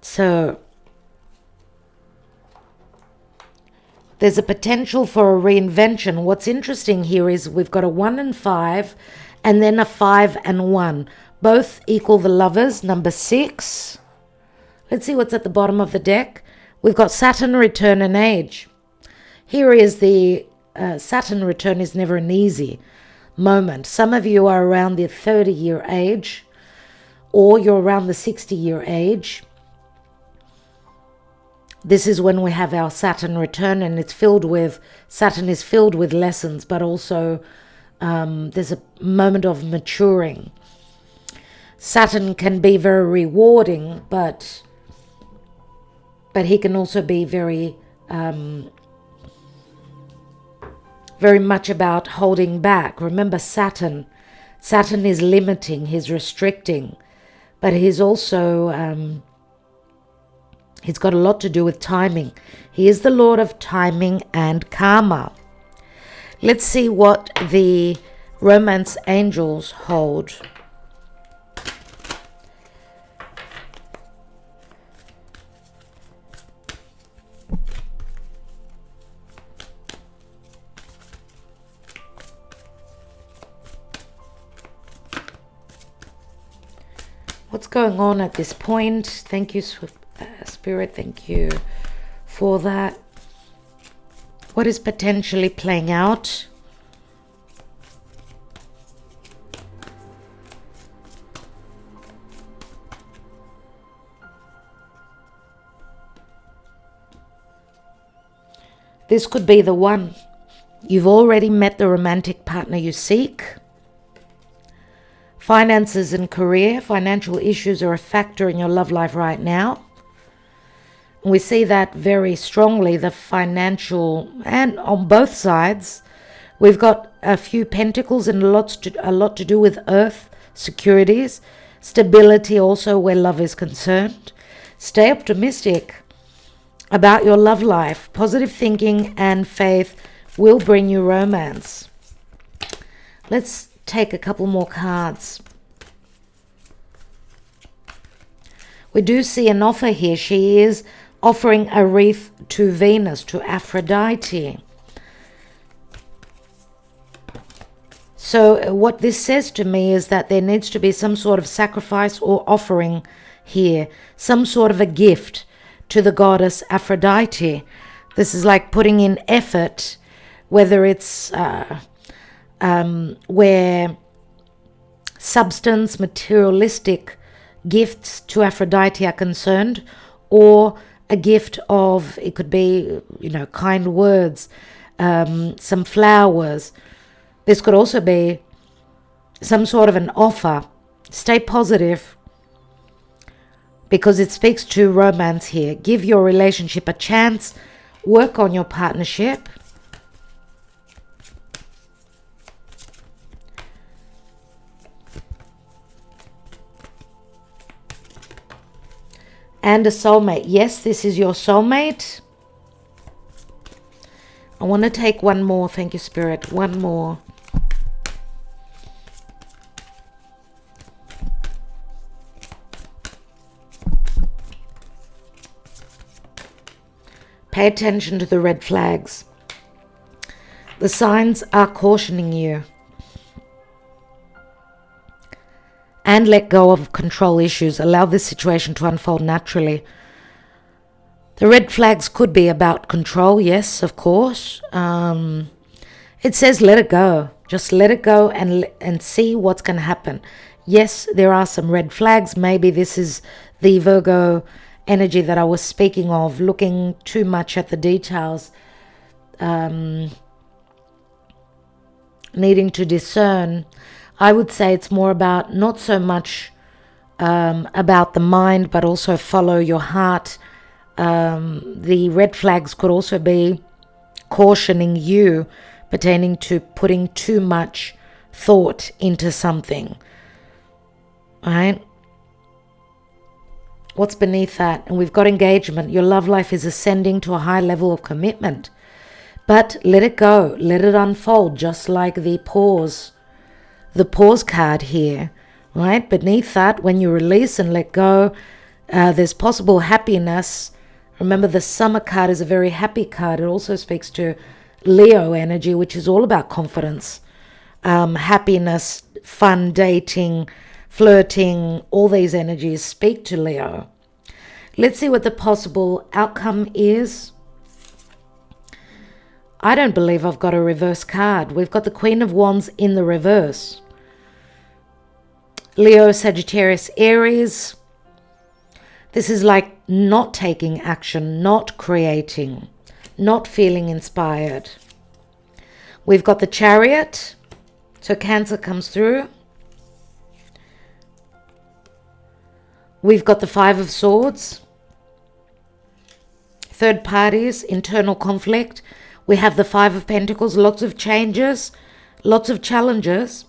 So there's a potential for a reinvention. What's interesting here is we've got a 1 and 5 and then a 5 and 1. Both equal the lovers, number 6. Let's see what's at the bottom of the deck. We've got Saturn return and age. Here is the Saturn return is never an easy moment. Some of you are around the 30-year age, or you're around the 60-year age. This is when we have our Saturn return, and Saturn is filled with lessons, but also there's a moment of maturing. Saturn can be very rewarding, but he can also be very much about holding back. Remember, Saturn is limiting, he's restricting, but he's also he's got a lot to do with timing. He is the Lord of timing and karma. Let's see what the romance angels hold. What's going on at this point? Thank you, Spirit. Thank you for that. What is potentially playing out? This could be the one. You've already met the romantic partner you seek. Finances and career, financial issues are a factor in your love life right now. We see that very strongly, the financial, and on both sides. We've got a few pentacles and a lot to do with earth, securities, stability also where love is concerned. Stay optimistic about your love life. Positive thinking and faith will bring you romance. Let's take a couple more cards. We do see an offer here. She is offering a wreath to Venus, to Aphrodite. So what this says to me is that there needs to be some sort of sacrifice or offering here, some sort of a gift to the goddess Aphrodite. This is like putting in effort, whether it's where substance, materialistic gifts to Aphrodite are concerned, or a gift of, it could be, kind words, some flowers. This could also be some sort of an offer. Stay positive, because it speaks to romance here. Give your relationship a chance. Work on your partnership. And a soulmate. Yes, this is your soulmate. I want to take one more. Thank you, Spirit. One more. Pay attention to the red flags. The signs are cautioning you. And let go of control issues. Allow this situation to unfold naturally. The red flags could be about control, yes, of course. It says let it go. Just let it go and see what's going to happen. Yes, there are some red flags. Maybe this is the Virgo energy that I was speaking of, looking too much at the details, needing to discern. I would say it's more about, not so much about the mind, but also follow your heart. The red flags could also be cautioning you pertaining to putting too much thought into something. Right? What's beneath that? And we've got engagement. Your love life is ascending to a high level of commitment. But let it go. Let it unfold, just like the pause card here, right? Beneath that, when you release and let go, there's possible happiness. Remember, the summer card is a very happy card. It also speaks to Leo energy, which is all about confidence, happiness, fun, dating, flirting. All these energies speak to Leo. Let's see what the possible outcome is. I don't believe I've got a reverse card. We've got the Queen of Wands in the reverse. Leo, Sagittarius, Aries. This is like not taking action, not creating, not feeling inspired. We've got the Chariot. So Cancer comes through. We've got the Five of Swords. Third parties, internal conflict. We have the Five of Pentacles, lots of changes, lots of challenges.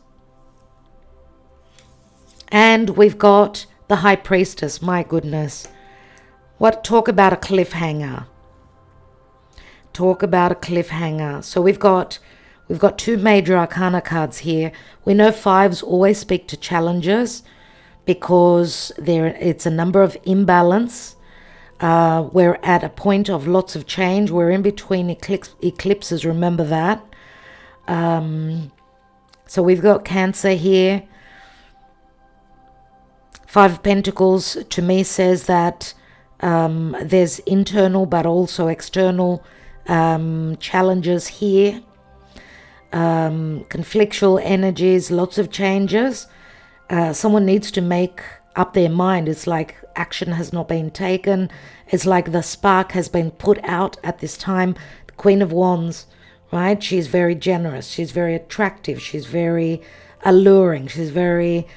And we've got the High Priestess. My goodness. Talk about a cliffhanger. Talk about a cliffhanger. So we've got two major arcana cards here. We know fives always speak to challenges because it's a number of imbalance. We're at a point of lots of change. We're in between eclipses, remember that. So we've got Cancer here. Five of Pentacles to me says that there's internal but also external challenges here. Conflictual energies, lots of changes. Someone needs to make up their mind. It's like action has not been taken. It's like the spark has been put out at this time. The Queen of Wands, right? She's very generous. She's very attractive. She's very alluring. She's very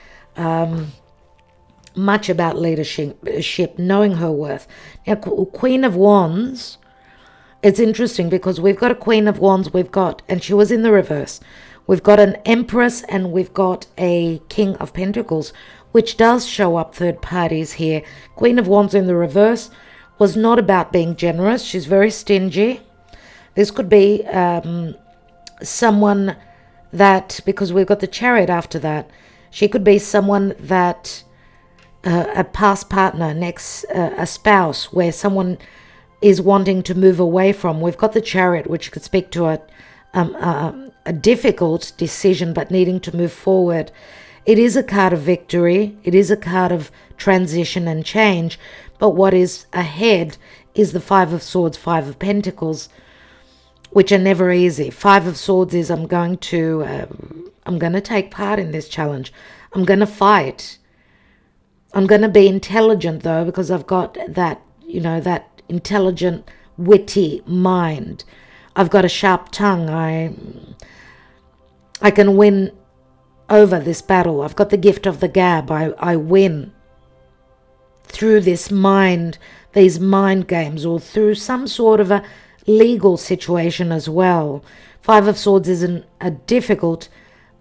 much about leadership, knowing her worth. Now, Queen of Wands, it's interesting because we've got a Queen of Wands, and she was in the reverse. We've got an Empress and we've got a King of Pentacles, which does show up third parties here. Queen of Wands in the reverse was not about being generous. She's very stingy. This could be someone that, because we've got the Chariot after that, she could be someone that a past partner, a spouse, where someone is wanting to move away from. We've got the Chariot, which could speak to a difficult decision, but needing to move forward. It is a card of victory. It is a card of transition and change, But what is ahead is the Five of Swords, Five of Pentacles, which are never easy. Five of Swords is I'm going to take part in this challenge. I'm going to fight. I'm going to be intelligent, though, because I've got that, that intelligent, witty mind. I've got a sharp tongue. I can win over this battle. I've got the gift of the gab. I win through these mind games, or through some sort of a legal situation as well. Five of Swords is a difficult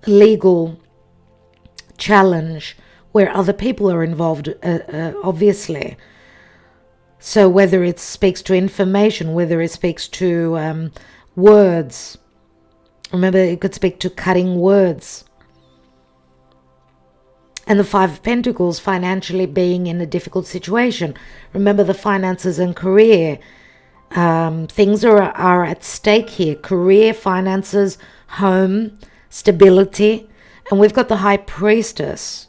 legal challenge where other people are involved, obviously. So whether it speaks to information, whether it speaks to words, remember it could speak to cutting words. And the Five of Pentacles, financially being in a difficult situation. Remember the finances and career. Things are at stake here. Career, finances, home, stability. And we've got the High Priestess,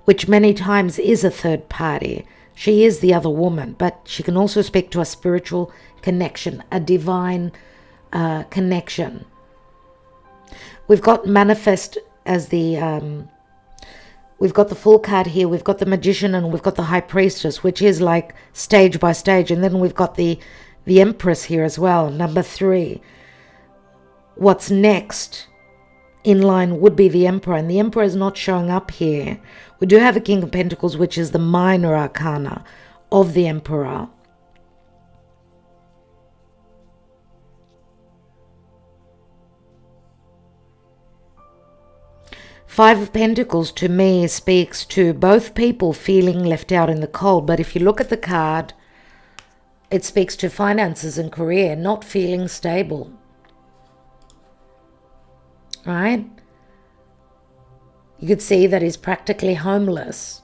which many times is a third party. She is the other woman, but she can also speak to a spiritual connection, a divine connection. We've got manifest as the... We've got the Fool card here, we've got the Magician, and we've got the High Priestess, which is like stage by stage. And then we've got the Empress here as well, number 3. What's next in line would be the Emperor, and the Emperor is not showing up here. We do have a King of Pentacles, which is the minor arcana of the Emperor. Five of Pentacles to me speaks to both people feeling left out in the cold. But if you look at the card, it speaks to finances and career, not feeling stable. Right? You could see that he's practically homeless.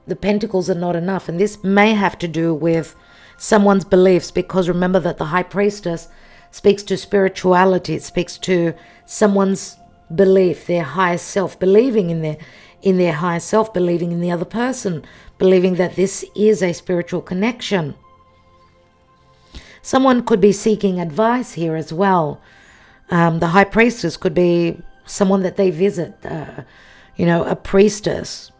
The Pentacles are not enough. And this may have to do with someone's beliefs, because remember that the High Priestess speaks to spirituality. It speaks to someone's belief, their higher self, believing in their higher self, believing in the other person, believing that this is a spiritual connection. Someone could be seeking advice here as well. The High Priestess could be someone that they visit, a priestess,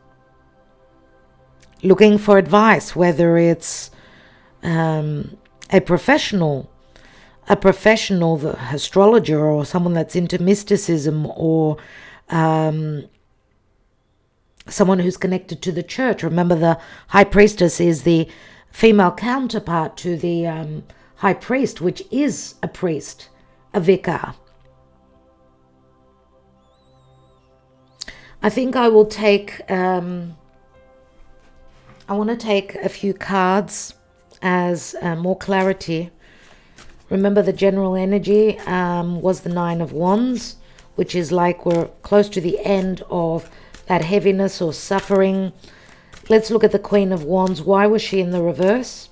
looking for advice, whether it's a professional, the astrologer, or someone that's into mysticism, or someone who's connected to the church. Remember, the High Priestess is the female counterpart to the High Priest, which is a priest, a vicar. I think I will take, I want to take a few cards as more clarity. Remember, the general energy was the Nine of Wands, which is like we're close to the end of that heaviness or suffering. Let's look at the Queen of Wands. Why was she in the reverse?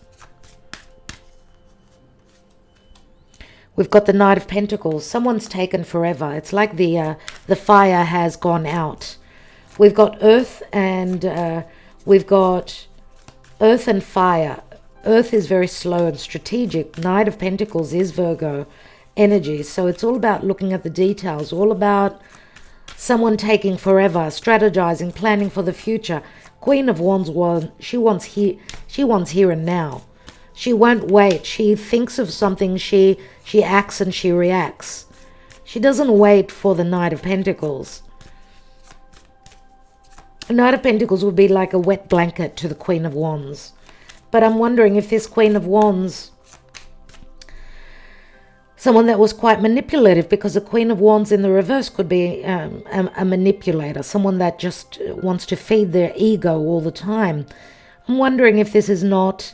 We've got the Knight of Pentacles. Someone's taken forever. It's like the fire has gone out. We've got earth and fire. Earth is very slow and strategic. Knight of Pentacles is Virgo energy. So it's all about looking at the details, all about someone taking forever, strategizing, planning for the future. Queen of Wands, she wants here and now. She won't wait. She thinks of something, she acts and she reacts. She doesn't wait for the Knight of Pentacles. The Knight of Pentacles would be like a wet blanket to the Queen of Wands. But I'm wondering if this Queen of Wands, someone that was quite manipulative, because the Queen of Wands in the reverse could be a manipulator, someone that just wants to feed their ego all the time. I'm wondering if this is not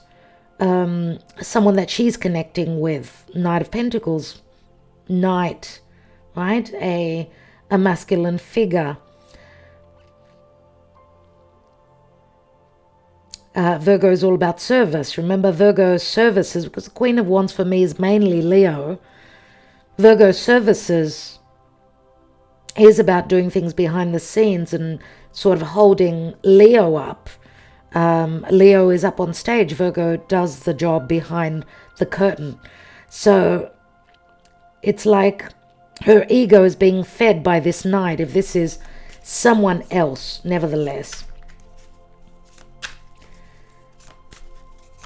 someone that she's connecting with. Knight of Pentacles, Knight, right? A masculine figure. Virgo is all about service. Remember, Virgo services, because the Queen of Wands for me is mainly Leo. Virgo services is about doing things behind the scenes and sort of holding Leo up, Leo is up on stage. Virgo does the job behind the curtain. So it's like her ego is being fed by this knight, if this is someone else, nevertheless.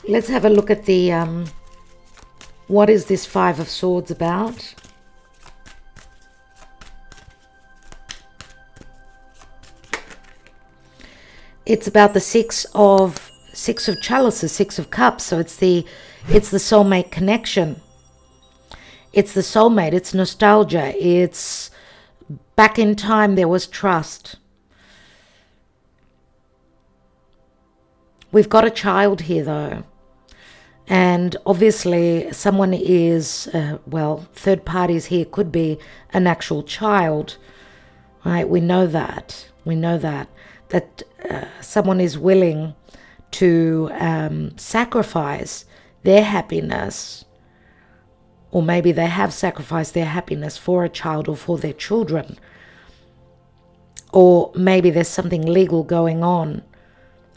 Let's have a look at the, what is this Five of Swords about? It's about the Six of Chalices, Six of Cups. So it's the soulmate connection. It's the soulmate. It's nostalgia. It's back in time there was trust. We've got a child here though. And obviously someone is, well, third parties here could be an actual child, right? We know that. We know that someone is willing to sacrifice their happiness, or maybe they have sacrificed their happiness for a child or for their children, or maybe there's something legal going on.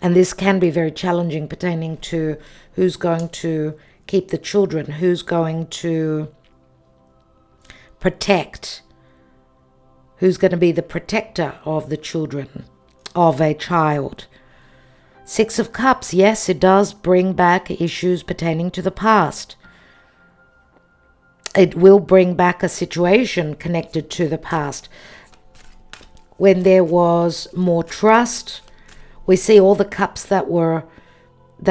And this can be very challenging, pertaining to who's going to keep the children, who's going to protect, who's going to be the protector of the children, of a child. Six of Cups, yes, it does bring back issues pertaining to the past. It will bring back a situation connected to the past when there was more trust. We see all the cups that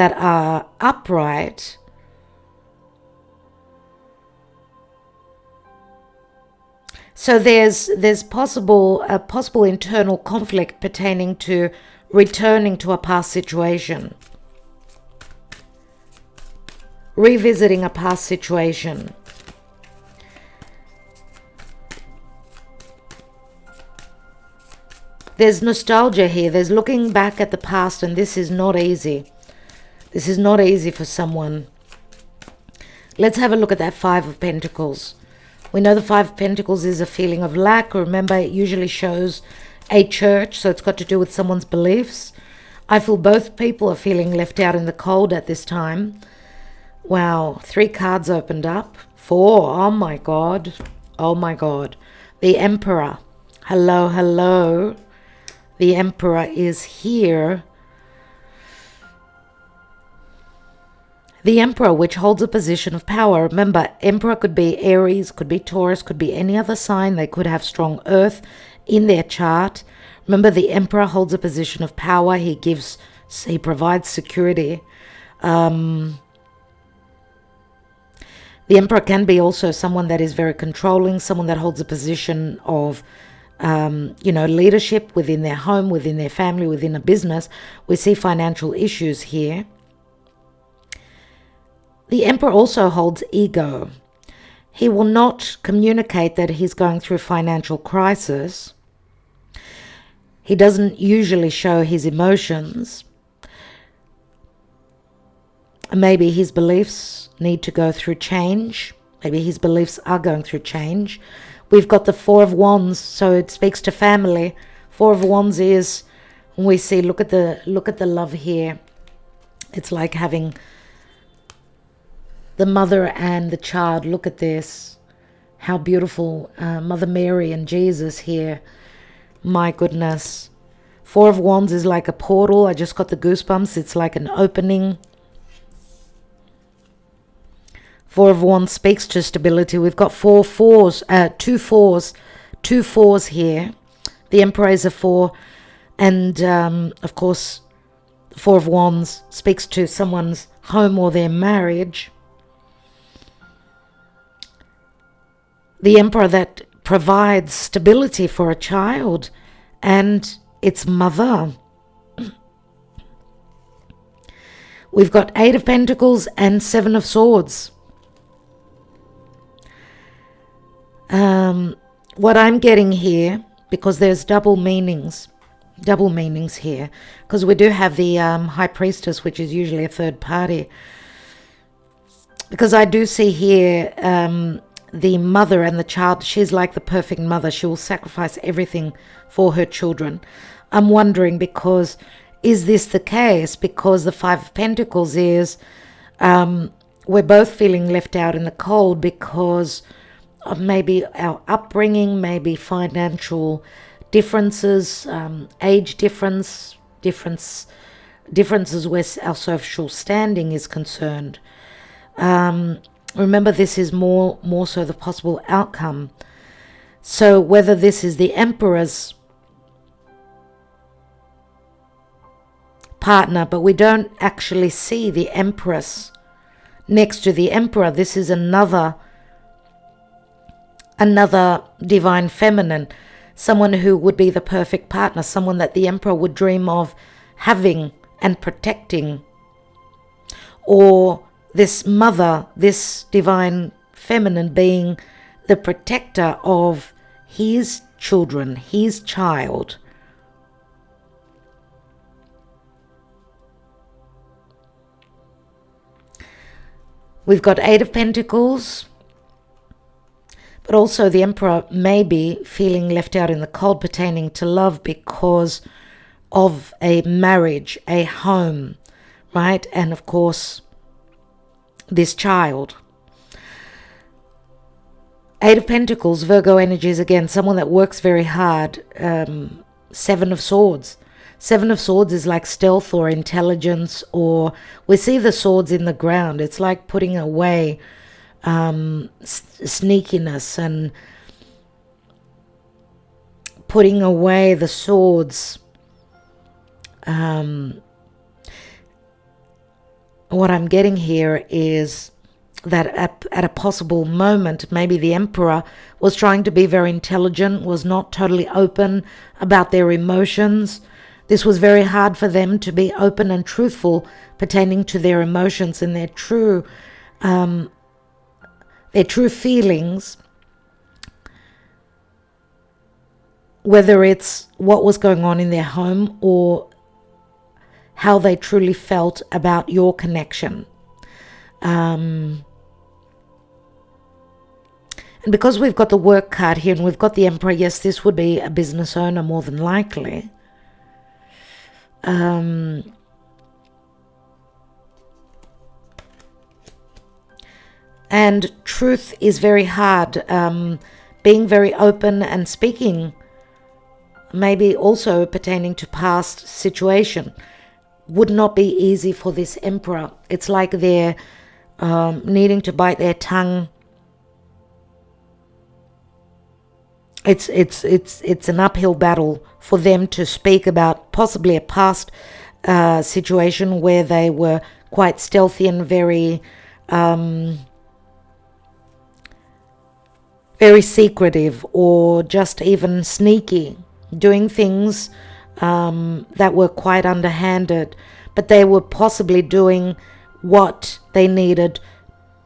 are upright. So there's a possible internal conflict pertaining to returning to a past situation, revisiting a past situation. There's nostalgia here. There's looking back at the past, and this is not easy. This is not easy for someone. Let's have a look at that Five of Pentacles. We know the Five of Pentacles is a feeling of lack. Remember, it usually shows a church, so it's got to do with someone's beliefs. I feel both people are feeling left out in the cold at this time. Wow, 3 cards opened up. 4, oh my God. Oh my God. The Emperor. Hello, hello. The Emperor is here. The Emperor, which holds a position of power. Remember, Emperor could be Aries, could be Taurus, could be any other sign. They could have strong earth in their chart. Remember, the Emperor holds a position of power. He provides security. The Emperor can be also someone that is very controlling, someone that holds a position of leadership within their home, within their family, within a business. We see financial issues here. The Emperor also holds ego. He will not communicate that he's going through financial crisis. He doesn't usually show his emotions. Maybe his beliefs need to go through change. Maybe his beliefs are going through change. We've got the Four of Wands, so it speaks to family. Four of Wands is, we see, look at the love here. It's like having the mother and the child. Look at this. How beautiful. Mother Mary and Jesus here. My goodness. Four of Wands is like a portal. I just got the goosebumps. It's like an opening. Four of Wands speaks to stability. We've got two fours here. The Emperor is a 4. And, of course, Four of Wands speaks to someone's home or their marriage. The Emperor that provides stability for a child and its mother. We've got 8 of Pentacles and 7 of Swords. What I'm getting here, because there's double meanings here, because we do have the High Priestess, which is usually a third party. Because I do see here the mother and the child. She's like the perfect mother. She will sacrifice everything for her children. I'm wondering, because is this the case? Because the Five of Pentacles is we're both feeling left out in the cold because of maybe our upbringing, maybe financial differences, age differences where our social standing is concerned. Remember, this is more so the possible outcome. So whether this is the Emperor's partner, but we don't actually see the Empress next to the Emperor. This is another divine feminine, someone who would be the perfect partner, someone that the Emperor would dream of having and protecting. Or this mother, this divine feminine, being the protector of his children, his child. We've got Eight of Pentacles, but also the Emperor may be feeling left out in the cold pertaining to love because of a marriage, a home, right? And of course, this child. Eight of Pentacles, Virgo energies again, someone that works very hard. Seven of Swords. Seven of Swords is like stealth or intelligence, or we see the swords in the ground. It's like putting away sneakiness and putting away the swords. What I'm getting here is that at a possible moment, maybe the Emperor was trying to be very intelligent, was not totally open about their emotions. This was very hard for them to be open and truthful pertaining to their emotions and their true feelings, whether it's what was going on in their home or how they truly felt about your connection. And because we've got the work card here and we've got the Emperor, yes, this would be a business owner more than likely. And truth is very hard. Being very open and speaking, maybe also pertaining to past situation, would not be easy for this Emperor. It's like they're needing to bite their tongue. It's an uphill battle for them to speak about possibly a past situation where they were quite stealthy and very secretive, or just even sneaky, doing things that were quite underhanded, but they were possibly doing what they needed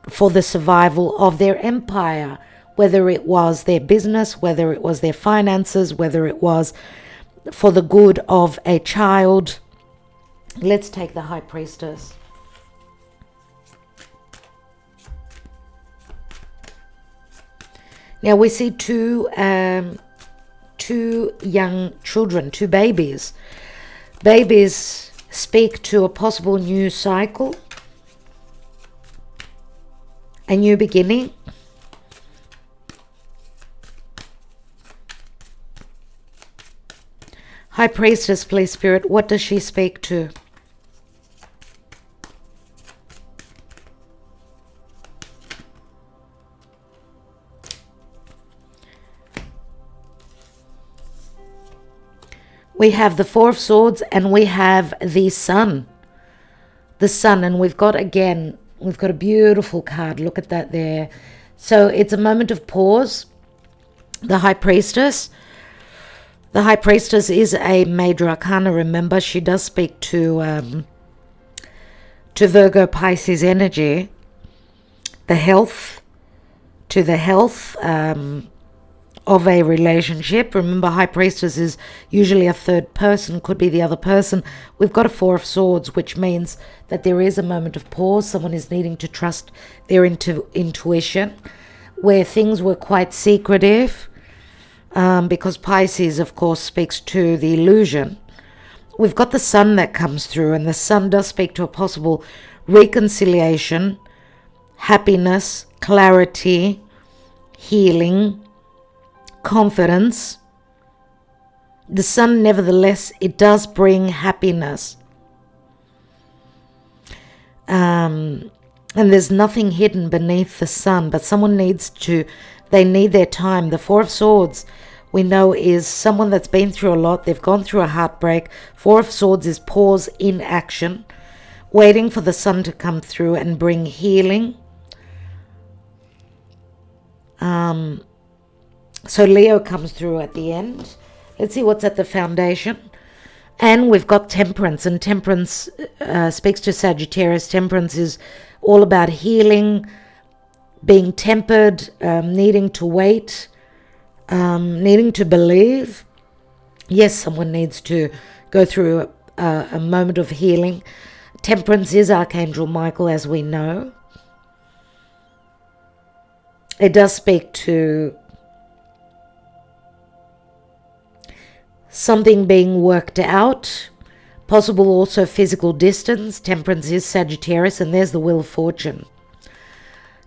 for the survival of their empire, whether it was their business, whether it was their finances, whether it was for the good of a child. Let's take the High Priestess. Now we see two young children, two babies. Babies speak to a possible new cycle, a new beginning. High Priestess, please, Spirit, what does she speak to? We have the Four of Swords and we have the Sun. The Sun, and we've got a beautiful card. Look at that there. So it's a moment of pause. The High Priestess. The High Priestess is a major arcana, remember. She does speak to Virgo Pisces energy. The health of a relationship. Remember, High Priestess is usually a third person, could be the other person. We've got a Four of Swords, which means that there is a moment of pause. Someone is needing to trust their intuition, where things were quite secretive, because Pisces, of course, speaks to the illusion, we've got the sun that comes through, and the sun does speak to a possible reconciliation, happiness, clarity, healing, confidence. The sun, nevertheless, it does bring happiness. And there's nothing hidden beneath the sun, but someone they need their time. The Four of Swords, we know, is someone that's been through a lot. They've gone through a heartbreak. Four of Swords is pause in action, waiting for the sun to come through and bring healing. So Leo comes through at the end. Let's see what's at the foundation. And we've got Temperance, and Temperance speaks to Sagittarius. Temperance is all about healing, being tempered, needing to wait, needing to believe. Yes, someone needs to go through a moment of healing. Temperance is Archangel Michael, as we know. It does speak to something being worked out, possible also physical distance. Temperance is Sagittarius, and there's the Wheel of Fortune.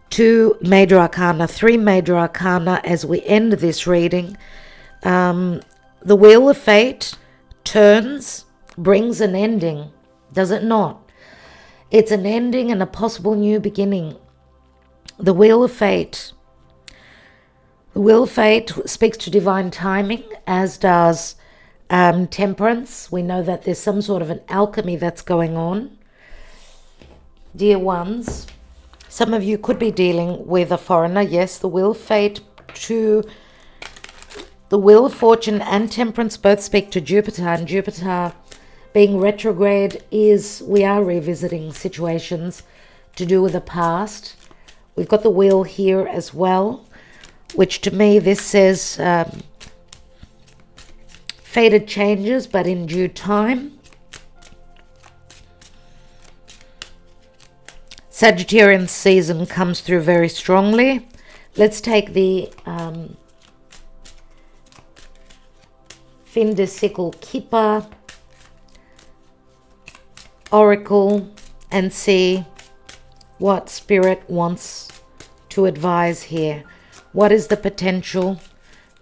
2 major arcana, 3 major arcana as we end this reading. The Wheel of Fate turns, brings an ending, does it not? It's an ending and a possible new beginning. The Wheel of Fate. The Wheel of Fate speaks to divine timing, as does Temperance. We know that there's some sort of an alchemy that's going on. Dear ones, some of you could be dealing with a foreigner. Yes, the Wheel of Fate to the Wheel of Fortune and Temperance both speak to Jupiter, and Jupiter being retrograde is, we are revisiting situations to do with the past. We've got the Wheel here as well, which to me this says fated changes, but in due time. Sagittarian season comes through very strongly. Let's take the Fin de Sickle Kipper Oracle and see what Spirit wants to advise here. What is the potential?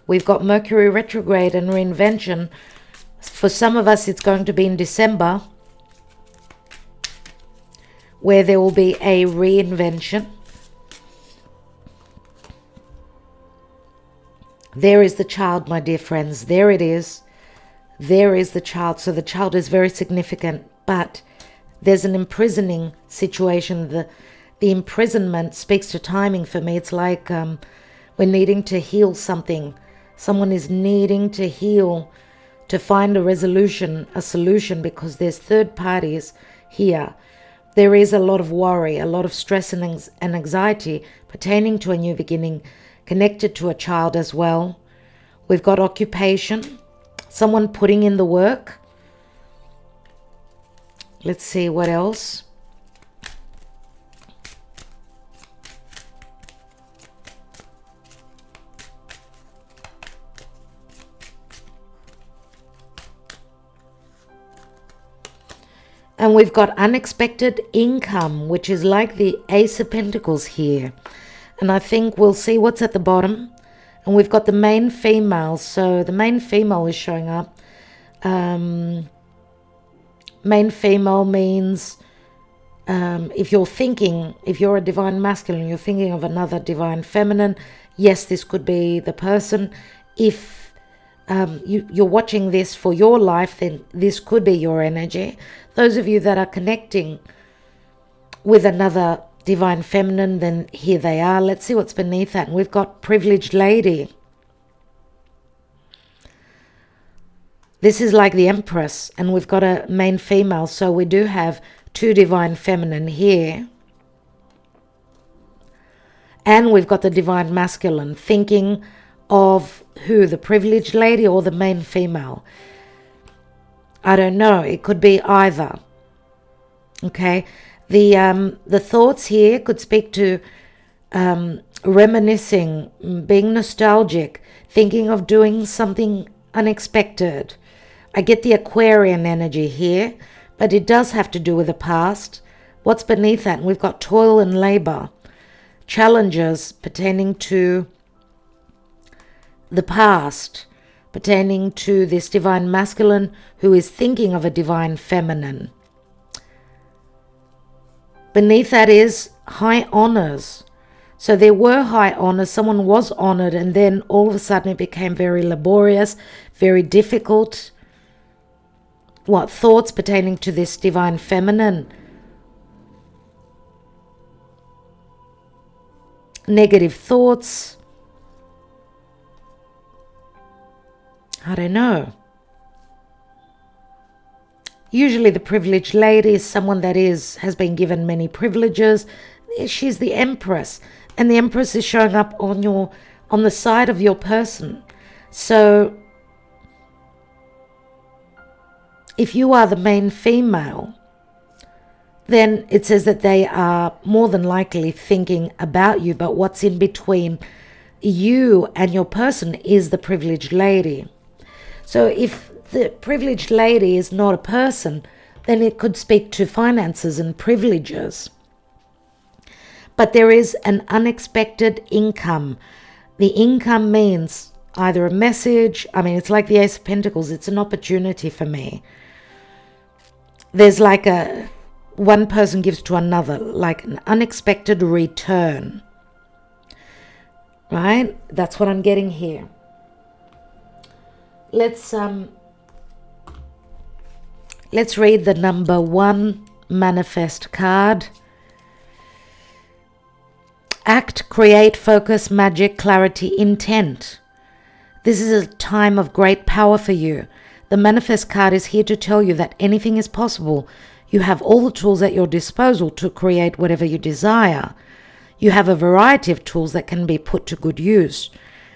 We've got Mercury retrograde and reinvention. For some of us, it's going to be in December, where there will be a reinvention. There is the child, my dear friends. There it is. There is the child. So the child is very significant, but there's an imprisoning situation. The imprisonment speaks to timing for me. It's like we're needing to heal something. Someone is needing to heal, to find a resolution, a solution, because there's third parties here. There is a lot of worry, a lot of stress and anxiety pertaining to a new beginning, connected to a child as well. We've got occupation, someone putting in the work. Let's see what else. And we've got unexpected income, which is like the Ace of Pentacles here. And I think we'll see what's at the bottom. And we've got the main female. So the main female is showing up. Main female means if you're a divine masculine, you're thinking of another divine feminine. Yes, this could be the person. If you're watching this for your life, then this could be your energy. Those of you that are connecting with another divine feminine, then here they are. Let's see what's beneath that. And we've got privileged lady. This is like the Empress, and we've got a main female. So we do have 2 divine feminine here. And we've got the divine masculine, thinking of who? The privileged lady or the main female? I don't know. It could be either. Okay. The thoughts here could speak to reminiscing, being nostalgic, thinking of doing something unexpected. I get the Aquarian energy here, but it does have to do with the past. What's beneath that? And we've got toil and labor, challenges pertaining to the past, pertaining to this divine masculine who is thinking of a divine feminine. Beneath that is high honors. So there were high honors, someone was honored, and then all of a sudden it became very laborious, very difficult. What thoughts pertaining to this divine feminine? Negative thoughts. I don't know. Usually the privileged lady is someone that has been given many privileges. She's the Empress, and the Empress is showing up on the side of your person. So if you are the main female, then it says that they are more than likely thinking about you, but what's in between you and your person is the privileged lady. So if the privileged lady is not a person, then it could speak to finances and privileges. But there is an unexpected income. The income means either a message, it's like the Ace of Pentacles, it's an opportunity for me. There's like one person gives to another, like an unexpected return. Right? That's what I'm getting here. Let's read the number 1 manifest card. Act, create, focus, magic, clarity, intent. This is a time of great power for you. The manifest card is here to tell you that anything is possible. You have all the tools at your disposal to create whatever you desire. You have a variety of tools that can be put to good use.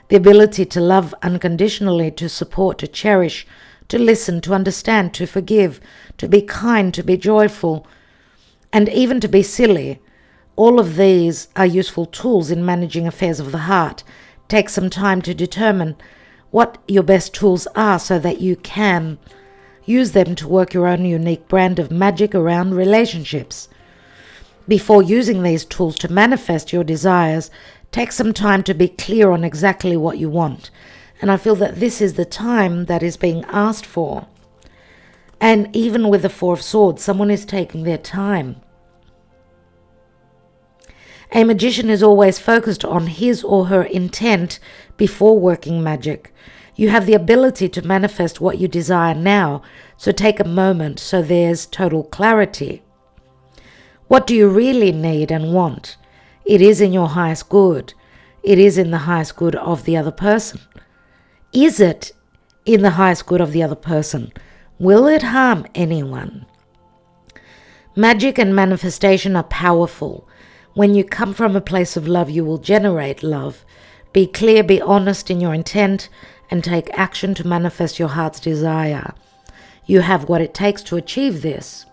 The ability to love unconditionally, to support, to cherish, to listen, to understand, to forgive, to be kind, to be joyful, and even to be silly. All of these are useful tools in managing affairs of the heart. Take some time to determine what your best tools are so that you can use them to work your own unique brand of magic around relationships. Before using these tools to manifest your desires, take some time to be clear on exactly what you want. And I feel that this is the time that is being asked for. And even with the 4 of Swords, someone is taking their time. A magician is always focused on his or her intent before working magic. You have the ability to manifest what you desire now, so take a moment so there's total clarity. What do you really need and want? It is in your highest good. It is in the highest good of the other person. Is it in the highest good of the other person? Will it harm anyone? Magic and manifestation are powerful. When you come from a place of love, you will generate love. Be clear, be honest in your intent, and take action to manifest your heart's desire. You have what it takes to achieve this.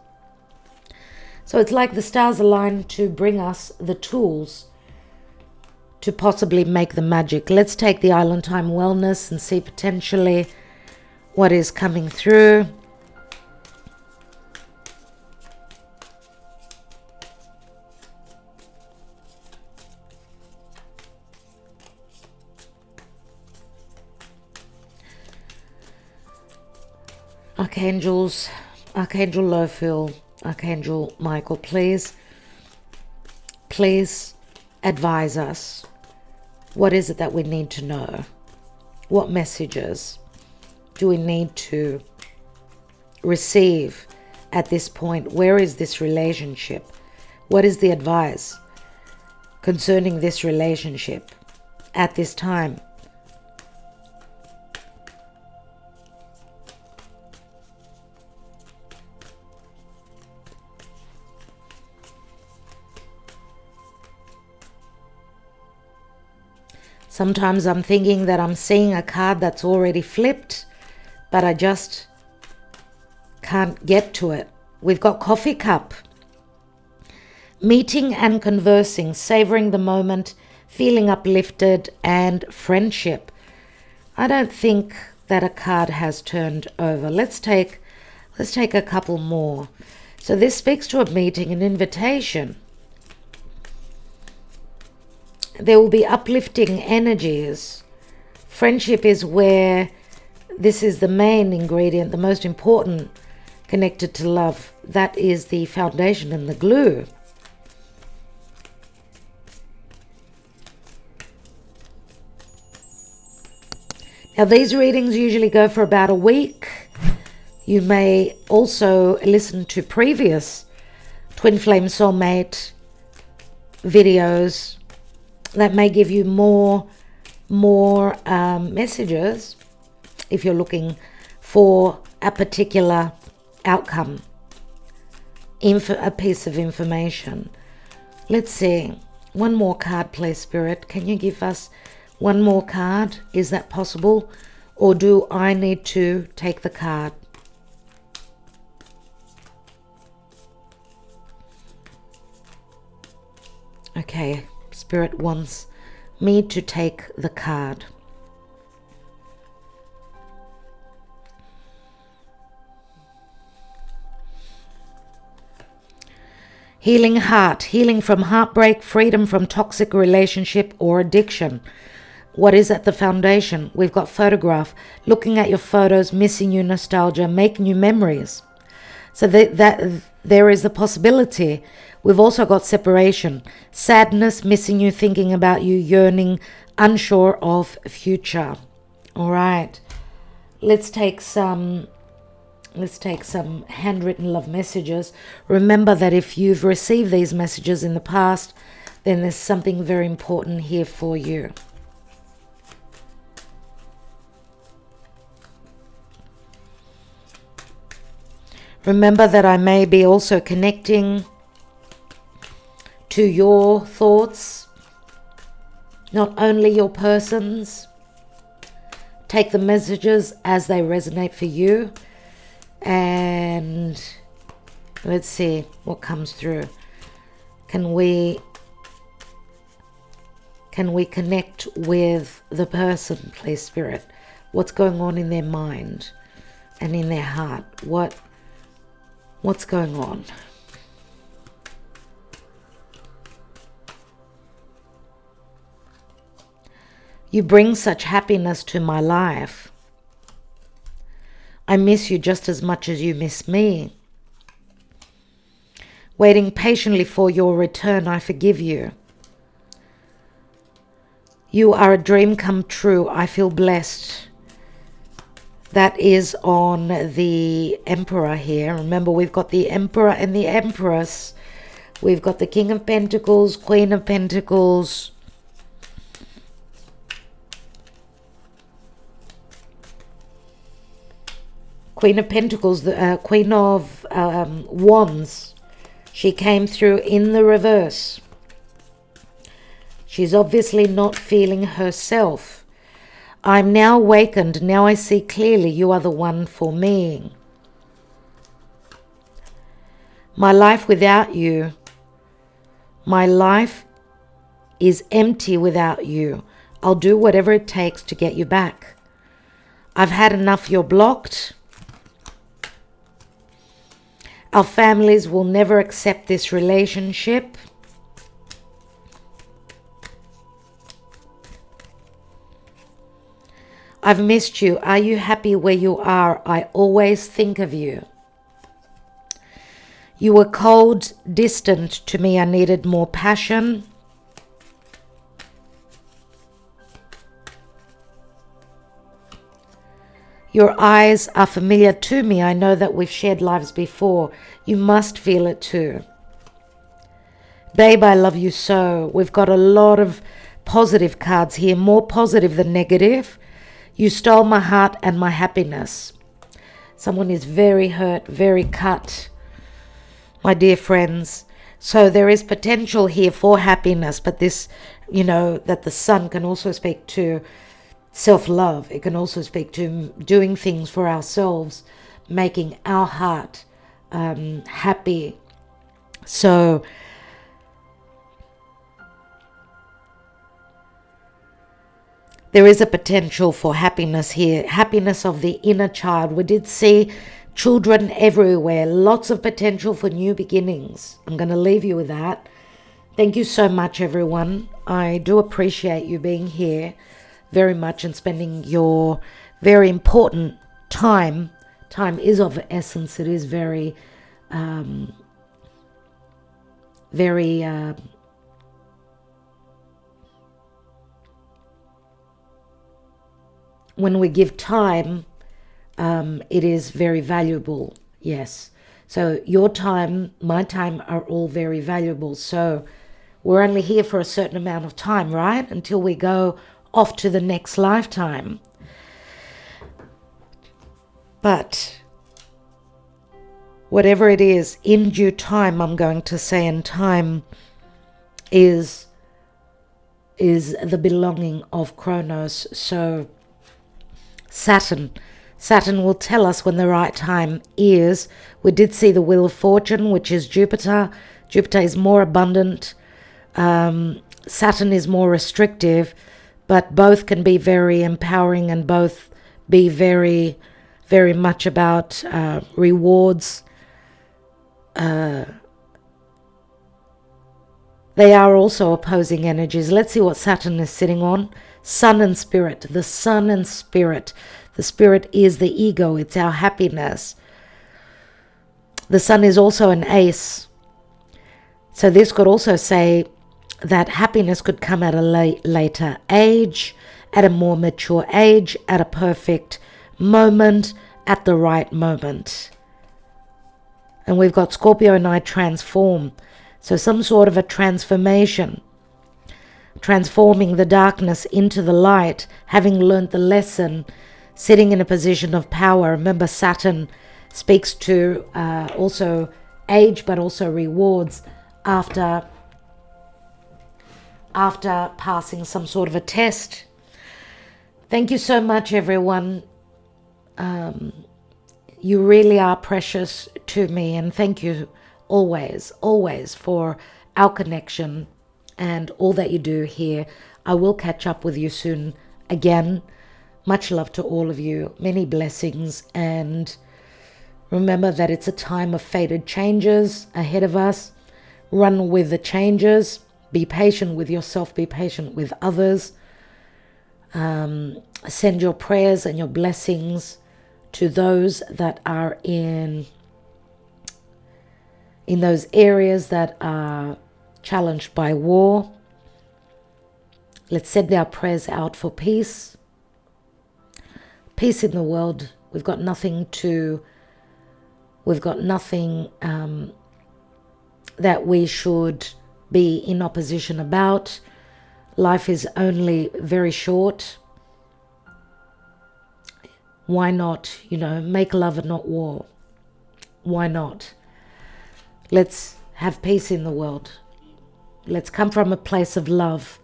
So it's like the stars align to bring us the tools to possibly make the magic. Let's take the Island Time Wellness and see potentially what is coming through. Archangels, Archangel Lophiel, Archangel Michael, please advise us. What is it that we need to know? What messages do we need to receive at this point? Where is this relationship? What is the advice concerning this relationship at this time? Sometimes I'm thinking that I'm seeing a card that's already flipped, but I just can't get to it. We've got Coffee Cup. Meeting and conversing, savoring the moment, feeling uplifted, and friendship. I don't think that a card has turned over. Let's take a couple more. So this speaks to a meeting, an invitation. There will be uplifting energies. Friendship is where this is the main ingredient, the most important, connected to love. That is the foundation and the glue. Now these readings usually go for about a week. You may also listen to previous Twin Flame Soulmate videos that may give you more messages if you're looking for a particular outcome, a piece of information. Let's see. One more card, please, Spirit. Can you give us one more card? Is that possible? Or do I need to take the card? Okay, Spirit wants me to take the card. Healing heart, healing from heartbreak, freedom from toxic relationship or addiction. What is at the foundation? We've got photograph, looking at your photos, missing you, nostalgia, making you memories. So that there is the possibility. We've also got separation, sadness, missing you, thinking about you, yearning, unsure of future. All right, let's take some handwritten love messages. Remember that if you've received these messages in the past, then there's something very important here for you. Remember that I may be also connecting to your thoughts, not only your person's. Take the messages as they resonate for you. And let's see what comes through. Can we connect with the person, please, Spirit? What's going on in their mind and in their heart? What's going on? You bring such happiness to my life. I miss you just as much as you miss me. Waiting patiently for your return, I forgive you. You are a dream come true. I feel blessed. That is on the Emperor here. Remember, we've got the Emperor and the Empress. We've got the King of Pentacles, Queen of Pentacles. Queen of Pentacles, the Queen of Wands. She came through in the reverse. She's obviously not feeling herself. I'm now awakened. Now I see clearly you are the one for me. My life without you. My life is empty without you. I'll do whatever it takes to get you back. I've had enough. You're blocked. Our families will never accept this relationship. I've missed you. Are you happy where you are? I always think of you. You were cold, distant to me. I needed more passion. Your eyes are familiar to me. I know that we've shared lives before. You must feel it too. Babe, I love you so. We've got a lot of positive cards here, more positive than negative. You stole my heart and my happiness. Someone is very hurt, very cut, my dear friends. So there is potential here for happiness, but this, that the sun can also speak to self-love. It can also speak to doing things for ourselves, making our heart happy. So There is a potential for happiness here, happiness of the inner child. We did see children everywhere, lots of potential for new beginnings. I'm going to leave you with that. Thank you so much, everyone. I do appreciate you being here very much and spending your very important time. Time is of essence. It is very, when we give time, it is very valuable. Yes. So your time, my time are all very valuable. So we're only here for a certain amount of time, right? Until we go off to the next lifetime. But whatever it is, in due time, I'm going to say, and time is the belonging of Kronos. So Saturn will tell us when the right time is. We did see the Wheel of Fortune, which is Jupiter. Jupiter is more abundant. Saturn is more restrictive, but both can be very empowering and both be very, very much about rewards. They are also opposing energies. Let's see what Saturn is sitting on. Sun and Spirit. The Sun and Spirit. The Spirit is the ego. It's our happiness. The Sun is also an ace. So this could also say that happiness could come at a later age, at a more mature age, at a perfect moment, at the right moment. And we've got Scorpio and I transform. So some sort of a transformation, transforming the darkness into the light, having learned the lesson, sitting in a position of power. Remember, Saturn speaks to also age, but also rewards after passing some sort of a test. Thank you so much, everyone. You really are precious to me, and thank you always for our connection and all that you do here. I will catch up with you soon again. Much love to all of you. Many blessings, and remember that it's a time of fated changes ahead of us. Run with the changes. Be patient with yourself. Be patient with others. Send your prayers and your blessings to those that are in those areas that are challenged by war. Let's send our prayers out for peace. Peace in the world. We've got nothing that we should be in opposition about. Life is only very short. Why not, make love and not war? Why not? Let's have peace in the world. Let's come from a place of love,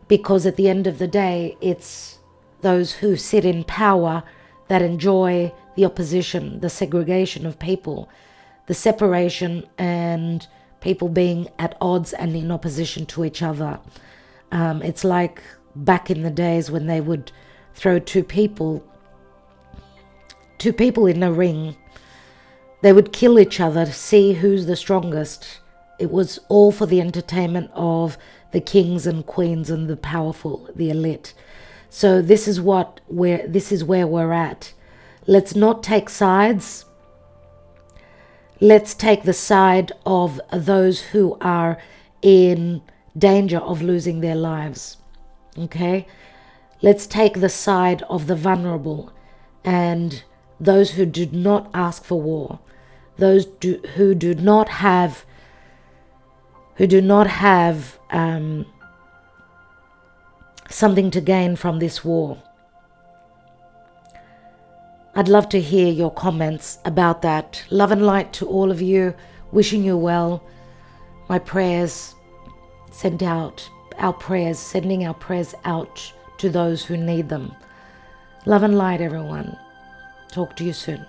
because at the end of the day, it's those who sit in power that enjoy the opposition, the segregation of people, the separation, and people being at odds and in opposition to each other. It's like back in the days when they would throw two people in a ring. They would kill each other to see who's the strongest. It was all for the entertainment of the kings and queens and the powerful, the elite. So this is where we're at. Let's not take sides. Let's take the side of those who are in danger of losing their lives. Okay? Let's take the side of the vulnerable and those who do not ask for war, those who do not have something to gain from this war. I'd love to hear your comments about that. Love and light to all of you. Wishing you well. My prayers sending our prayers out to those who need them. Love and light, everyone. Talk to you soon.